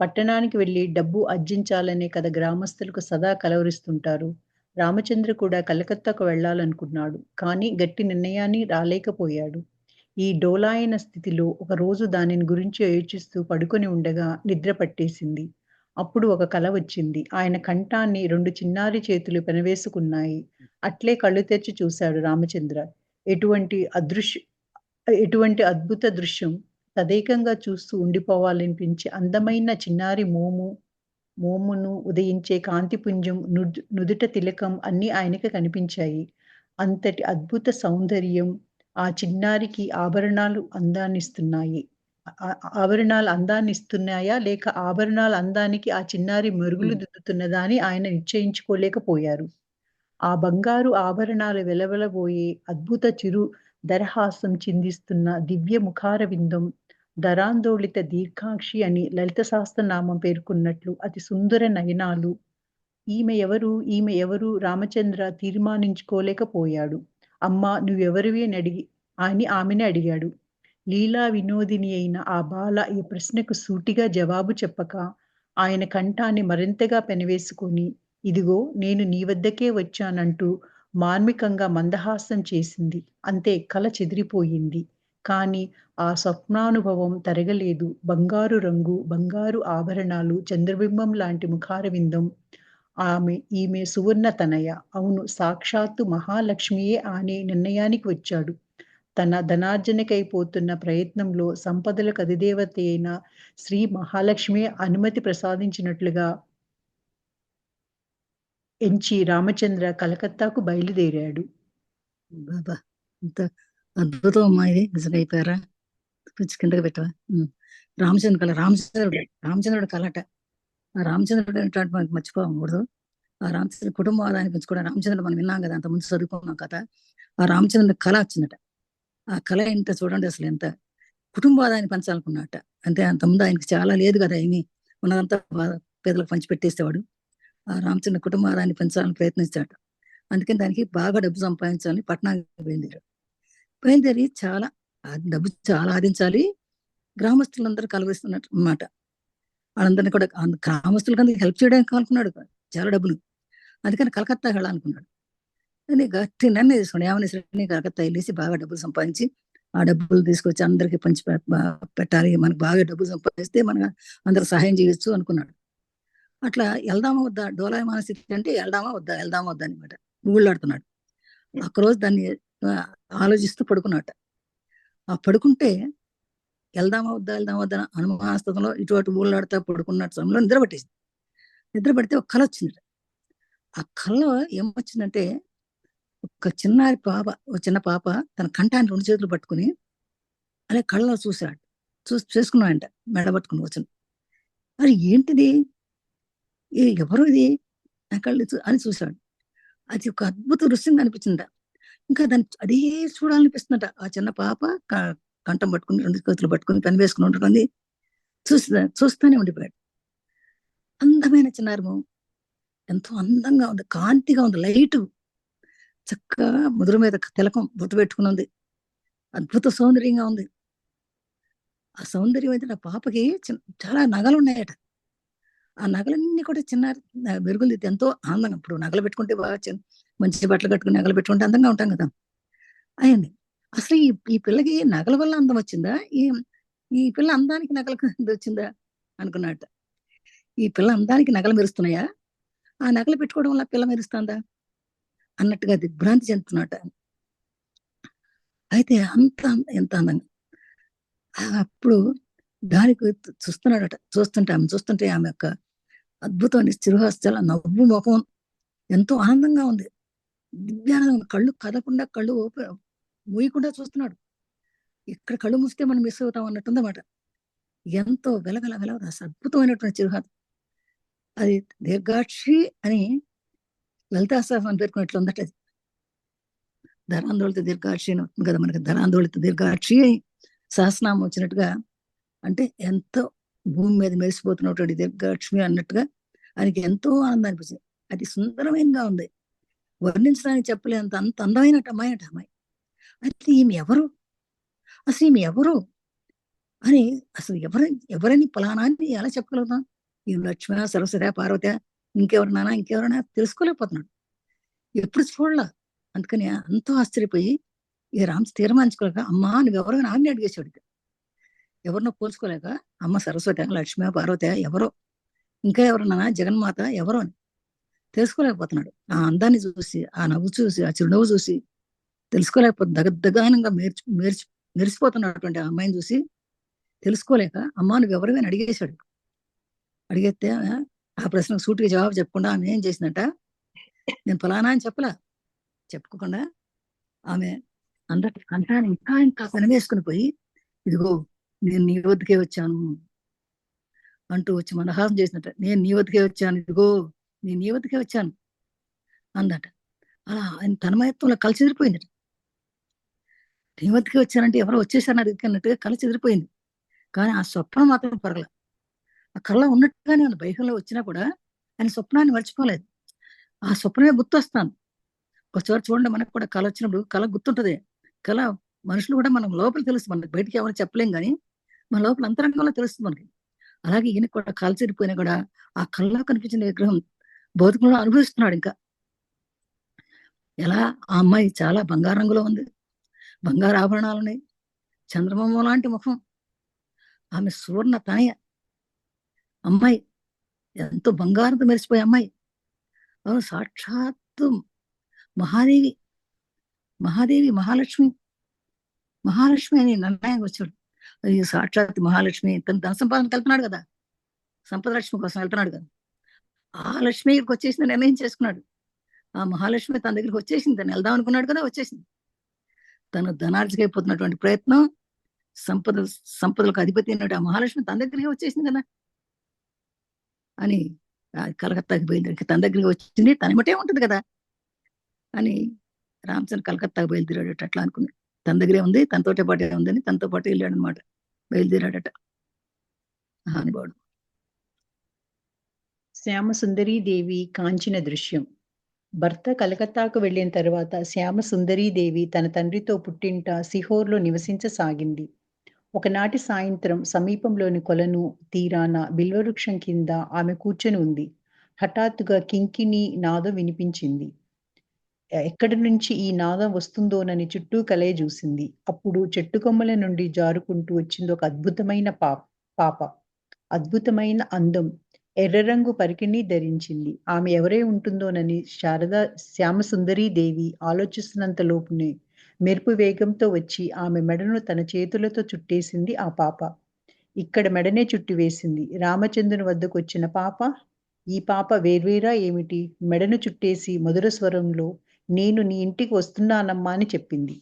పట్టణానికి వెళ్లి డబ్బు ఆర్జించాలనే కథ గ్రామస్తులకు సదా కలవరిస్తుంటారు. రామచంద్ర కూడా కలకత్తాకు వెళ్ళాలనుకున్నాడు. కానీ గట్టి నిర్ణయాన్ని రాలేకపోయాడు. ఈ డోలాయన స్థితిలో ఒకరోజు దానిని గురించి యోచిస్తూ పడుకొని ఉండగా నిద్ర పట్టేసింది. అప్పుడు ఒక కల వచ్చింది. ఆయన కంఠాన్ని 2 చిన్నారి చేతులు పెనవేసుకున్నాయి. అట్లే కళ్ళు తెరిచి చూశాడు రామచంద్ర. ఎటువంటి ఎటువంటి అద్భుత దృశ్యం! తదేకంగా చూస్తూ ఉండిపోవాలనిపించే అందమైన చిన్నారి మోమును ఉదయించే కాంతిపుంజం, నుదుట తిలకం అన్నీ ఆయనకి కనిపించాయి. అంతటి అద్భుత సౌందర్యం ఆ చిన్నారికి ఆభరణాలు అందాన్నిస్తున్నాయా? లేక ఆభరణాల అందానికి ఆ చిన్నారి మెరుగులు దిద్దుతున్నదా అని ఆయన నిశ్చయించుకోలేకపోయారు. ఆ బంగారు ఆభరణాలు వెలవెలబోయే అద్భుత చిరు దరహాసం చిందిస్తున్న దివ్య ముఖారవిందం, ధరాందోళిత దీర్ఘాక్షి అని లలిత సహస్రనామం పేర్కొన్నట్లు అతి సుందర నయనాలు. ఈమె ఎవరు రామచంద్ర తీర్మానించుకోలేకపోయాడు. అమ్మా నువ్వెవరివి అని ఆమెని అడిగాడు. లీలా వినోదిని అయిన ఆ బాల ఈ ప్రశ్నకు సూటిగా జవాబు చెప్పక, ఆయన కంఠాన్ని మరింతగా పెనవేసుకొని, ఇదిగో నేను నీ వద్దకే వచ్చానంటూ మార్మికంగా మందహాసం చేసింది. అంతే కల చెదిరిపోయింది. కానీ ఆ స్వప్నానుభవం తరగలేదు. బంగారు రంగు, బంగారు ఆభరణాలు, చంద్రబింబం లాంటి ముఖారవిందం. ఈమె సువర్ణ తనయ. అవును, సాక్షాత్తు మహాలక్ష్మియే అనే నిర్ణయానికి వచ్చాడు. తన ధనార్జనకై పోతున్న ప్రయత్నంలో సంపదలకు అధిదేవత అయిన శ్రీ మహాలక్ష్మి అనుమతి ప్రసాదించినట్లుగా ఎంచి రామచంద్ర కలకత్తాకు బయలుదేరాడు. బాబా! ఇంత అద్భుతం అమ్మా ఇది. నిజంగా అయిపోయారా? కొంచెం కిందకి పెట్టవా? రామచంద్ర కళ. రామచంద్రుడి కళట. ఆ రామచంద్రుడు ఏంటంటే మనకి మర్చిపోకూడదు. ఆ రామచంద్ర కుటుంబ ఆదాయాన్ని పెంచుకోవడం. రామచంద్రుడు మనం విన్నాం కదా, అంత ముందు చదువుకున్నాం కదా. ఆ రామచంద్రుడి కళ వచ్చిందట. ఆ కళ ఏంటో చూడండి, అసలు ఎంత కుటుంబ ఆదాయాన్ని పెంచాలనుకున్నట్ట. అంటే అంతకుముందు ఆయనకి చాలా లేదు కదా, ఏమి ఉన్నదంతా పేదలకు పంచి పెట్టేసేవాడు. ఆ రామచంద్ర కుటుంబ ఆదాయాన్ని పెంచాలని ప్రయత్నించాడు. అందుకని దానికి బాగా డబ్బు సంపాదించాలని పట్టణానికి బయలుదేరి డబ్బు చాలా ఆదించాలి. గ్రామస్తులందరూ కలవరిస్తున్నట్టు అన్నమాట. వాళ్ళందరినీ కూడా గ్రామస్తులకి హెల్ప్ చేయడానికి అనుకున్నాడు చాలా డబ్బులు. అందుకని కలకత్తా వెళ్ళాలనుకున్నాడు. అని గట్టి నిర్ణయం తీసుకున్నాడు. ఏమని కలకత్తా వెళ్ళేసి బాగా డబ్బులు సంపాదించి ఆ డబ్బులు తీసుకొచ్చి అందరికి పంచి పెట్టాలి. మనకు బాగా డబ్బులు సంపాదిస్తే మనకు అందరు సహాయం చేయొచ్చు అనుకున్నాడు. అట్లా వెళ్దామా వద్దా, డోలాయమాన స్థితి అంటే వెళ్దామా వద్దా అనమాట ఊళ్ళాడుతున్నాడు. ఒకరోజు దాన్ని ఆలోచిస్తూ పడుకున్నట్ట. ఆ పడుకుంటే వెళ్దామా వద్దా అనుమానాస్పదంలో ఇటు అటు ఊళ్ళాడుతా పడుకున్న సమయంలో నిద్ర పడితే ఒక కళ వచ్చింది. ఆ కళలో ఏమొచ్చిందంటే, ఒక చిన్న పాప తన కంఠాన్ని 2 చేతులు పట్టుకుని అలా కళ్ళలో చేసుకున్నాడంట, మెడ పట్టుకుని కూర్చొని. అది ఏంటిది, ఎవరు ఇది అని చూశాడు. అది ఒక అద్భుత దృశ్యంగా అనిపించిందట. ఇంకా దాన్ని అదే చూడాలనిపిస్తుందట. ఆ చిన్న పాప కంఠం పట్టుకుని 2 చేతులు పట్టుకుని పని వేసుకుని ఉంటుంది. చూస్తూనే ఉండిపోయాడు. అందమైన చిన్నారము, ఎంతో అందంగా ఉంది, కాంతిగా ఉంది, లైటు చక్కగా ముదురు మీద తిలకం బొట్టు పెట్టుకుని ఉంది. అద్భుత సౌందర్యంగా ఉంది. ఆ సౌందర్యం అయితే ఆ పాపకి చాలా నగలు ఉన్నాయట. ఆ నగలన్నీ కూడా చిన్న మెరుగులు ఎంతో ఆనందంగా. ఇప్పుడు నగలు పెట్టుకుంటే బాగా మంచి బట్టలు కట్టుకుని నగలు పెట్టుకుంటే అందంగా ఉంటాం కదా. అయ్యండి. అసలు ఈ పిల్లకి నగల వల్ల అందం వచ్చిందా, ఈ పిల్ల అందానికి నగలకు వచ్చిందా అనుకున్నట్ట. ఈ పిల్ల అందానికి నగలు మెరుస్తున్నాయా, ఆ నగలు పెట్టుకోవడం వల్ల పిల్ల మెరుస్తుందా అన్నట్టుగా దిగ్భ్రాంతి చెందుతున్నట్ట. అయితే ఎంత అందంగా. అప్పుడు దానికి చూస్తుంటే ఆమె యొక్క అద్భుతమైన చిరుహాస్యాల నవ్వు ముఖం ఎంతో ఆనందంగా ఉంది. దివ్యానందం. కళ్ళు కదకుండా, కళ్ళు మూయకుండా చూస్తున్నాడు. ఇక్కడ కళ్ళు మూస్తే మనం మిస్ అవుతాం అన్నట్టుందన్నమాట. ఎంతో వెలవెల అద్భుతమైనటువంటి చిరుహాస్. అది దీర్ఘాక్షి అని లలితా సహస్రనామం పేర్కొన్నట్లు ఉందట. అది ధరాందోళిత దీర్ఘాక్షి అని ఉంటుంది కదా మనకి. ధరాందోళిత దీర్ఘాక్షి సహస్రనామం వచ్చినట్టుగా, అంటే ఎంతో భూమి మీద మెరిసిపోతున్నటువంటి దీర్ఘాక్షి అన్నట్టుగా ఆయనకి ఎంతో ఆనందం అనిపించింది. అది సుందరమైనగా ఉంది, వర్ణించడానికి చెప్పలేనంత అంత అందమైన అమ్మాయి అమ్మాయి. అయితే ఈమె ఎవరు, అసలు ఈమె ఎవరు అని, అసలు ఎవరని ఫలానా అని ఎలా చెప్పగలుగుతాం? ఈ లక్ష్మ, సరస్వతి, పార్వతి, ఇంకెవరన్నా తెలుసుకోలేకపోతున్నాడు, ఎప్పుడు చూడలా. అందుకని ఎంతో ఆశ్చర్యపోయి ఇక తీర్మానించుకోలేక, అమ్మా నువ్వెవరో నాన్ని అడిగేశాడు. ఎవరినో పోల్చుకోలేక, అమ్మ సరస్వతి, లక్ష్మి, పార్వతి, ఎవరో, ఇంకా ఎవరన్నా జగన్మాత ఎవరో అని తెలుసుకోలేకపోతున్నాడు. ఆ అందాన్ని చూసి, ఆ నవ్వు చూసి, ఆ చిరునవ్వు చూసి తెలుసుకోలేకపోతే దగదగానంగా మెరిసిపోతున్నటువంటి ఆ అమ్మాయిని చూసి తెలుసుకోలేక, అమ్మా నువ్వెవరు అని అడిగేశాడు. అడిగితే ఆ ప్రశ్నకు సూటిగా జవాబు చెప్పకుండా ఆమె ఏం చేసిందట, నేను ఫలానా అని చెప్పుకోకుండా ఆమె అందరి కంఠాన్ని ఇంకా కనివేసుకుని పోయి, ఇదిగో నేను నీ వద్దకే వచ్చాను అంటూ వచ్చి మందహాసం చేసినట్ట. నేను నీ వద్దకే వచ్చాను, ఇదిగో నేను నీ వద్దకే వచ్చాను అందట. అలా ఆయన తన్మయత్వంలో కల చెదిరిపోయిందట. నీ వద్దకే వచ్చానంటే ఎవరో వచ్చేసారని అడిగినట్టుగా కల చెదిరిపోయింది. కానీ ఆ స్వప్నం మాత్రం పరగల. ఆ కళలో ఉన్నట్టుగానే ఉంది. బైకంలో వచ్చినా కూడా ఆయన స్వప్నాన్ని మర్చిపోలేదు. ఆ స్వప్నమే గుర్తొస్తాను. ఒకసారి చూడండి, మనకు కూడా కళ వచ్చినప్పుడు కళ గుర్తుంటది. కళ మనుషులు కూడా మనం లోపల తెలుస్తుంది, మనకి బయటికి ఎవరు చెప్పలేం కానీ మన లోపల అంతరంగంలో తెలుస్తుంది మనకి. అలాగే ఈయన కూడా కళ చెడిపోయినా కూడా ఆ కళలో కనిపించిన విగ్రహం భౌతికంలో అనుభవిస్తున్నాడు. ఇంకా ఎలా, ఆ అమ్మాయి చాలా బంగారు రంగులో ఉంది, బంగారు ఆభరణాలు ఉన్నాయి, చంద్రమోహం లాంటి ముఖం, ఆమె సువర్ణ తనయ అమ్మాయి, ఎంతో బంగారంతో మెరిసిపోయే అమ్మాయి. అవును, సాక్షాత్తు మహాదేవి మహాలక్ష్మి అని నిర్ణయానికి వచ్చాడు. అది సాక్షాత్ మహాలక్ష్మి తన ధన సంపాదనకి వెళ్తున్నాడు కదా, సంపద లక్ష్మి కోసం వెళ్తున్నాడు కదా, ఆ లక్ష్మి ఇక్కడికి వచ్చేసింది నిర్ణయం చేసుకున్నాడు. ఆ మహాలక్ష్మి తన దగ్గరికి వచ్చేసింది, తను వెళ్దాం అనుకున్నాడు కదా, వచ్చేసింది. తను ధనార్జకైపోతున్నటువంటి ప్రయత్నం, సంపదలకు అధిపతి అయినట్టు ఆ మహాలక్ష్మి తన దగ్గరికి వచ్చేసింది కదా అని కలకత్తాకి బయలుదేరి తన దగ్గరికి వచ్చింది, తన మటే ఉంటుంది కదా అని రామచంద్ర కలకత్తాకి బయలుదేరాడట. అట్లా అనుకుంది, తన దగ్గరే ఉంది, తనతోటే పాటే ఉందని తనతో పాటు వెళ్ళాడు అనమాట, బయలుదేరాడట మహానుభావుడు. శ్యామసుందరీదేవి కాంచిన దృశ్యం. భర్త కలకత్తాకు వెళ్లిన తరువాత శ్యామసుందరీదేవి తన తండ్రితో పుట్టింట సిహోర్లో నివసించసాగింది. ఒకనాటి సాయంత్రం సమీపంలోని కొలను తీరాన బిల్వవృక్షం కింద ఆమె కూర్చొని ఉంది. హఠాత్తుగా కింకిణి నాదం వినిపించింది. ఎక్కడి నుంచి ఈ నాదం వస్తుందోనని చుట్టూ కలయ చూసింది. అప్పుడు చెట్టు కొమ్మల నుండి జారుకుంటూ వచ్చింది ఒక అద్భుతమైన పాప. అద్భుతమైన అందం, ఎర్ర రంగు పరికిణి ధరించింది. ఆమె ఎవరై ఉంటుందోనని శ్యామసుందరీదేవి ఆలోచిస్తున్నంత లోపునే మెరుపు వేగంతో వచ్చి ఆమె మెడను తన చేతులతో చుట్టేసింది ఆ పాప. ఇక్కడ మెడనే చుట్టివేసింది. రామచంద్రుని వద్దకు వచ్చిన పాప, ఈ పాప వేర్వేరా ఏమిటి? మెడను చుట్టేసి మధుర స్వరంలో, నేను నీ ఇంటికి వస్తున్నానమ్మా అని చెప్పింది.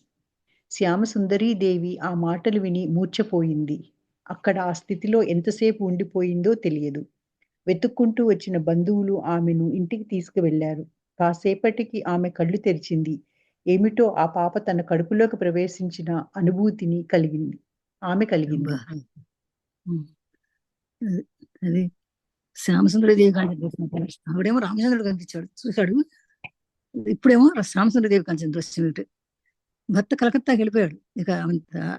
శ్యామసుందరీదేవి ఆ మాటలు విని మూర్ఛపోయింది. అక్కడ ఆ స్థితిలో ఎంతసేపు ఉండిపోయిందో తెలియదు. వెతుక్కుంటూ వచ్చిన బంధువులు ఆమెను ఇంటికి తీసుకువెళ్లారు. కాసేపటికి ఆమె కళ్ళు తెరిచింది. ఏమిటో ఆ పాప తన కడుపులోకి ప్రవేశించిన అనుభూతిని కలిగింది. అది శ్యామసుందరదేవి కనిపించిన, ఆవిడేమో రామచంద్రుడు కనిపించాడు, చూశాడు. ఇప్పుడేమో శ్యామసుందరదేవి కనిపించిన దృశ్యం ఏమిటి? భర్త కలకత్తాకి వెళ్ళిపోయాడు. ఇక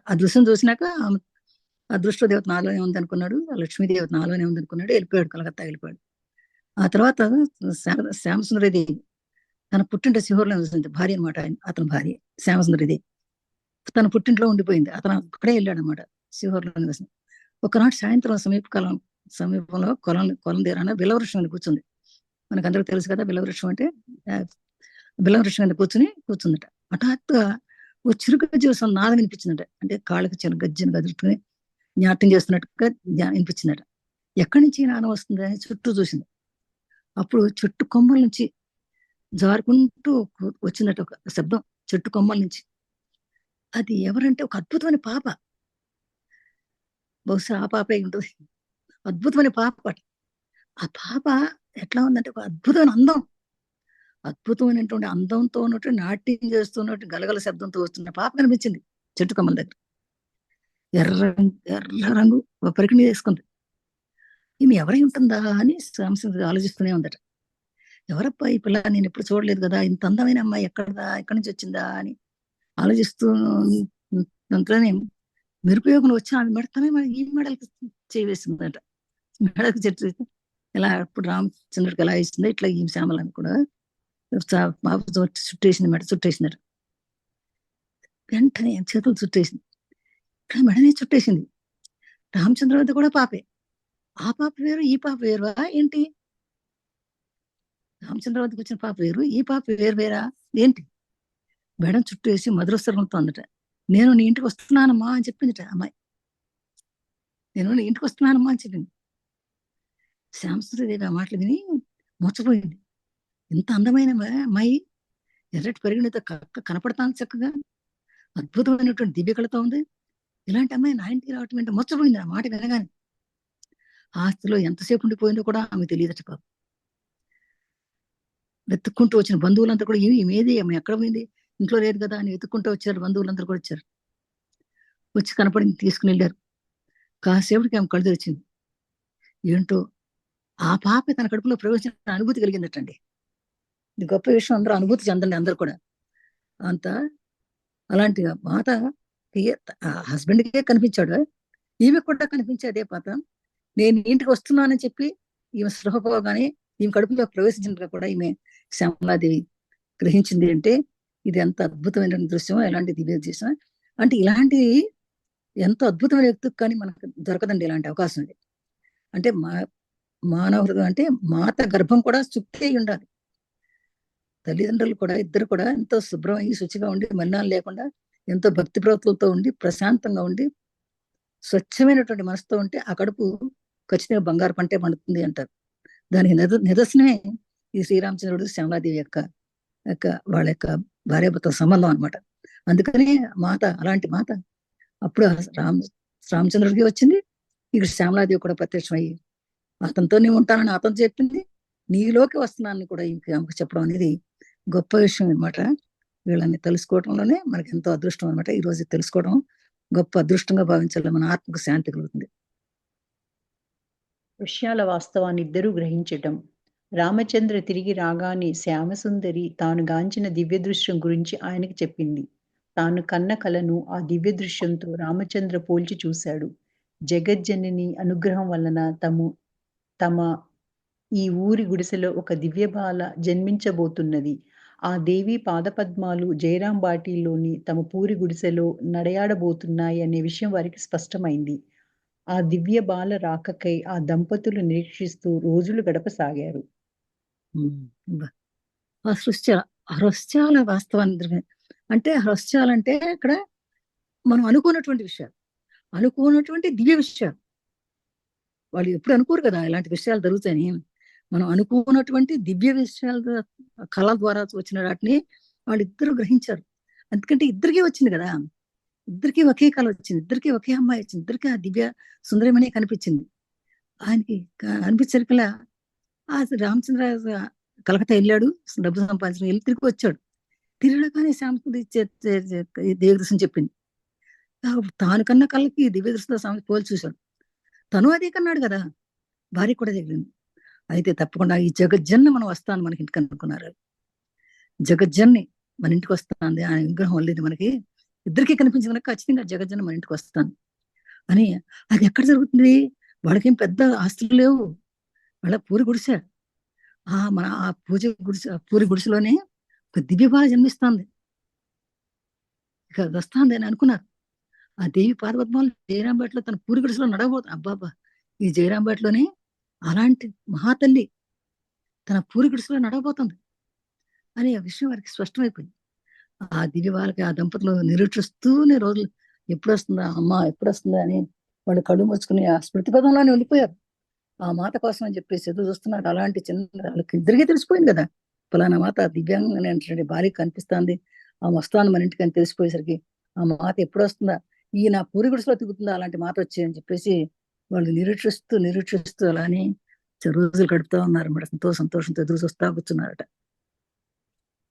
ఆ దృశ్యం చూసినాక ఆమె అదృష్టదేవత నాలోనే ఉంది అనుకున్నాడు, ఆ లక్ష్మీదేవత నాలోనే ఉంది అనుకున్నాడు, వెళ్ళిపోయాడు, కలకత్తా వెళ్ళిపోయాడు. ఆ తర్వాత శ్యామసుందరదేవి తన పుట్టింట సిహోర్లో నివసించింది, భార్య అనమాట, అతని భార్య శ్యామసుందరదేవి తన పుట్టింట్లో ఉండిపోయింది. అతను అక్కడే వెళ్ళాడు అనమాట, సిహోర్లో నివసం. ఒకనాడు సాయంత్రం సమీపంలో కొలం తీరాన బిలవృక్షం అని కూర్చుంది. మనకు అందరికి తెలుసు కదా బిలవృక్షం అంటే. బిలవృక్షం అని కూర్చుందట. హఠాత్తుగా ఓ చిరుగజ్జల నాదం వినిపించిందట. అంటే కాళ్ళకి చిన్న గజ్జను గదులుకుని నాట్యం చేస్తున్నట్టుగా వినిపించిందట. ఎక్కడి నుంచి నాదం వస్తుంది అని చుట్టూ చూసింది. అప్పుడు చెట్టు కొమ్మల నుంచి జారుకుంటూ వచ్చిందట ఒక శబ్దం, చెట్టు కొమ్మల నుంచి. అది ఎవరంటే ఒక అద్భుతమైన పాప, బహుశా ఆ పాపే ఉంటుంది. అద్భుతమైన పాప. ఆ పాప ఎట్లా ఉందంటే ఒక అద్భుతమైన అందం, అద్భుతమైనటువంటి అందంతో ఉన్నట్టు నాట్యం చేస్తున్నట్టు గలగల శబ్దంతో వస్తున్న పాప కనిపించింది చెట్టు కొమ్మల దగ్గర. ఎర్ర రంగు పరికిణి వేసుకుంది. ఈమె ఎవరై ఉంటుందా అని రామచంద్రుడు ఆలోచిస్తూనే ఉందట. ఎవరప్పా ఈ పిల్ల, నేను ఎప్పుడు చూడలేదు కదా, ఇంత అందమైన అమ్మాయి ఎక్కడి నుంచి వచ్చిందా అని ఆలోచిస్తూ అంతలోనే నిరుపయోగం వచ్చి ఆమె మెడతనే ఈ మెడలకి చేవేసిందట. మెడకు చెట్టు ఎలా ఇప్పుడు రామచంద్రుడికి ఎలా ఇస్తుందో ఇట్లా ఈ శ్యామలని కూడా చుట్టేసింది, మెడ చుట్టేసిందట. వెంటనే చేతులు చుట్టేసింది, ఇక్కడ మెడనే చుట్టేసింది. రామచంద్రవతి కూడా పాపే. ఆ పాప వేరు ఈ పాప వేరువా ఏంటి? రామచంద్రవతికి వచ్చిన పాప వేరు, ఈ పాప వేరు వేరా ఏంటి? మెడం చుట్టేసి మధురస్వరంతో అందట. నేను నీ ఇంటికి వస్తున్నానమ్మా అని చెప్పిందిట అమ్మాయి. నేను నీ ఇంటికి వస్తున్నానమ్మా అని చెప్పింది. శ్యామసుందరదేవి ఆ మాటలు విని మోసపోయింది. ఇంత అందమైన అమ్మాయి, ఎర్రటి పరిగణిత కనపడతాను చక్కగా, అద్భుతమైనటువంటి దివ్యకళతో ఉంది. ఇలాంటి అమ్మాయి నా ఇంటికి రావటం అంటే మోసపోయింది ఆ మాట వినగానే. ఆస్తిలో ఎంతసేపు ఉండిపోయిందో కూడా ఆమె తెలియదట పాపం. వెతుక్కుంటూ వచ్చిన బంధువులంతా కూడా ఏది ఆమె ఎక్కడ పోయింది, ఇంట్లో లేదు కదా అని వెతుక్కుంటూ వచ్చారు. బంధువులందరూ కూడా వచ్చారు. వచ్చి కనపడింది, తీసుకుని వెళ్ళారు. కాసేపటికి ఆమె కళ్ళు తెరిచింది. ఏంటో ఆ పాప తన కడుపులో ప్రవేశించిన అనుభూతి కలిగిందటండి. ఇది గొప్ప విషయం. అందరూ అనుభూతి చెందండి అందరు కూడా. అంత అలాంటి మాత హస్బెండ్కే కనిపించాడు, ఈమె కూడా కనిపించే అదే పాత. నేను ఇంటికి వస్తున్నానని చెప్పి ఈమె స్పృహపోగానే ఈమె కడుపులో ప్రవేశించినట్టుగా కూడా ఈమె శ్యామలాదేవి గ్రహించింది. అంటే ఇది ఎంత అద్భుతమైన దృశ్యం, ఎలాంటి దివ్య దృశ్యం అంటే. ఇలాంటి ఎంతో అద్భుతమైన వ్యక్తికి కానీ మనకు దొరకదండి ఇలాంటి అవకాశం. అంటే మానవ హృదయం అంటే మాత గర్భం కూడా శుద్ధి అయి ఉండాలి. తల్లిదండ్రులు కూడా ఇద్దరు కూడా ఎంతో శుభ్రమై శుచిగా ఉండి, మలినాలు లేకుండా ఎంతో భక్తి ప్రవృత్తులతో ఉండి, ప్రశాంతంగా ఉండి, స్వచ్ఛమైనటువంటి మనసుతో ఉంటే ఆ కడుపు ఖచ్చితంగా బంగారు పంటే పండుతుంది అంటారు. దానికి నిదర్శనమే ఈ శ్రీరామచంద్రుడు శ్యామలాదేవి యొక్క వాళ్ళ యొక్క భార్యాభర్త సంబంధం అనమాట. అందుకనే మాత, అలాంటి మాత అప్పుడు రామచంద్రుడికి వచ్చింది. ఇక్కడ శ్యామలాదేవి కూడా ప్రత్యక్షమయ్యి అతనితో నేను ఉంటానని అతను చెప్పింది, నీలోకి వస్తున్నానని కూడా ఆమెకు చెప్పడం అనేది గొప్ప విషయం అనమాట. వీళ్ళని తెలుసుకోవడంలోనే మనకి ఎంతో అదృష్టం అనమాట. ఈ రోజు తెలుసుకోవడం గొప్ప అదృష్టంగా భావించాలి. మన ఆత్మకు శాంతి కలుగుతుంది. విషయాల వాస్తవాన్ని ఇద్దరూ గ్రహించటం. రామచంద్ర తిరిగి రాగానే శ్యామసుందరి తాను గాంచిన దివ్య దృశ్యం గురించి ఆయనకి చెప్పింది. తాను కన్న కలను ఆ దివ్య దృశ్యంతో రామచంద్ర పోల్చి చూశాడు. జగజ్జనని అనుగ్రహం వలన తమ ఈ ఊరి గుడిసెలో ఒక దివ్యబాల జన్మించబోతున్నది. ఆ దేవి పాదపద్మాలు జయరాం బాటిలోని తమ పూరి గుడిసెలో నడయాడబోతున్నాయి అనే విషయం వారికి స్పష్టమైంది. ఆ దివ్య బాల రాకకై ఆ దంపతులు నిరీక్షిస్తూ రోజులు గడపసాగారు. హృస్యాల వాస్తవాన్ని అంటే హృస్యాలంటే ఇక్కడ మనం అనుకున్నటువంటి విషయాలు, అనుకున్నటువంటి దివ్య విషయాలు. వాళ్ళు ఎప్పుడు అనుకోరు కదా ఇలాంటి విషయాలు జరుగుతాయని. మనం అనుకున్నటువంటి దివ్య విషయాల కళ ద్వారా వచ్చిన వాటిని వాళ్ళిద్దరూ గ్రహించారు. ఎందుకంటే ఇద్దరికీ వచ్చింది కదా, ఇద్దరికీ ఒకే కళ వచ్చింది, ఇద్దరికీ ఒకే అమ్మాయి వచ్చింది, ఇద్దరికీ ఆ దివ్య సుందరమనే కనిపించింది. ఆయనకి అనిపించరికలా ఆ రామచంద్ర కలకత్తా వెళ్ళాడు, డబ్బు సంపాదించిన, వెళ్ళి తిరిగి వచ్చాడు. తిరగగానే శ్యామసుందరి దివ్య దృశ్యం చెప్పింది. తాను కన్న కళ్ళకి దివ్య దృశ్యంతో పోల్చి చూశాడు. తను అదే కన్నాడు కదా, భార్య కూడా తగిలింది. అయితే తప్పకుండా ఈ జగజ్జన్ని మనం వస్తాను మనకి ఇంటికి అనుకున్నారు. జగజ్జన్ని మన ఇంటికి వస్తాను, ఆయన విగ్రహం వల్లేదు మనకి ఇద్దరికీ కనిపించింది కనుక ఖచ్చితంగా జగజ్జన్ని మన ఇంటికి వస్తాను అని. అది ఎక్కడ జరుగుతుంది? వాళ్ళకేం పెద్ద ఆస్తులు లేవు, వాళ్ళ పూరి గుడిసె. మన ఆ పూరి గుడిసెలోనే ఒక దివ్యబాల జన్మిస్తుంది, ఇక వస్తుంది అని అనుకున్నారు. ఆ దేవి పాదపద్మాలు జయరాంపేటలో తన పూరి గుడిసెలో నడవబోతుంది. అబ్బాబా, ఈ జయరాంపేటలోనే అలాంటి మహాతల్లి తన పూరి గుడిసెలో నడవబోతుంది అనే విషయం వారికి స్పష్టమైపోయింది. ఆ దివ్య వాళ్ళకి ఆ దంపతులు నిరీక్షిస్తూనే రోజులు ఎప్పుడు వస్తుందా అమ్మ, ఎప్పుడు వస్తుందా అని వాళ్ళు కళ్ళు మూసుకుని ఆ స్మృతి పదంలోనే ఉండిపోయారు. ఆ మాత కోసం అని చెప్పేసి ఎదురు చూస్తున్నారు. అలాంటి చిన్న వాళ్ళకి ఇద్దరికీ తెలిసిపోయింది కదా, ఫలానా మాత దివ్యాంగ భార్య కనిపిస్తుంది, ఆ వస్తాను మన ఇంటికి అని తెలిసిపోయేసరికి ఆ మాత ఎప్పుడు వస్తుందా, ఈ నా పూరి గుడిసెలో తిరుగుతుందా అలాంటి మాత వచ్చి అని చెప్పేసి వాళ్ళు నిరీక్షిస్తూ అలానే రోజులు గడుపుతా ఉన్నారు అన్నమాట. సంతోషంతో ఎదురు చూస్తా కూర్చున్నారట.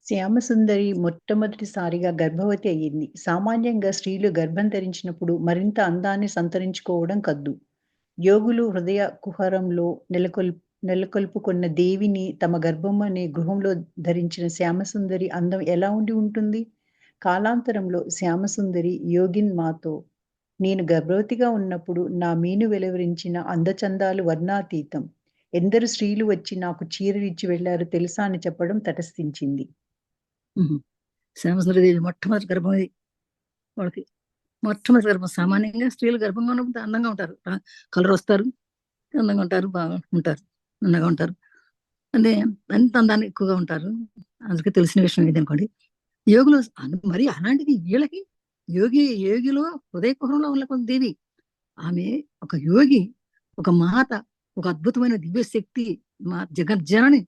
శ్యామసుందరి మొట్టమొదటిసారిగా గర్భవతి అయ్యింది. సామాన్యంగా స్త్రీలు గర్భం ధరించినప్పుడు మరింత అందాన్ని సంతరించుకోవడం కద్దు. యోగులు హృదయ కుహరంలో నెలకొల్పుకున్న దేవిని తమ గర్భం అనే గృహంలో ధరించిన శ్యామసుందరి అందం ఎలా ఉండి ఉంటుంది? కాలాంతరంలో శ్యామసుందరి యోగిన్ మాతో నేను గర్భవతిగా ఉన్నప్పుడు నా మీను వెలువరించిన అందచందాలు వర్ణాతీతం. ఎందరు స్త్రీలు వచ్చి నాకు చీరలిచ్చి వెళ్లారో తెలుసా అని చెప్పడం తటస్థించింది. శ్యామసుందరదేవి మొట్టమొదటి గర్భం ఇది వాళ్ళకి. మొట్టమొదటి గర్భం. సామాన్యంగా స్త్రీలు గర్భంగా ఉన్నప్పుడు అందంగా ఉంటారు, కలర్ వస్తారు, అందంగా ఉంటారు, బాగా ఉంటారు, అందంగా ఉంటారు. అంటే అంత అందాన్ని ఎక్కువగా ఉంటారు. అందుకే తెలిసిన విషయం ఇది అనుకోండి. యోగులు మరి అలాంటిది వీళ్ళకి యోగిలో హృదయ కుహరంలో ఉన్న దేవి. ఆమె ఒక యోగి, ఒక మాత, ఒక అద్భుతమైన దివ్య శక్తి, మా జగజ్జనని.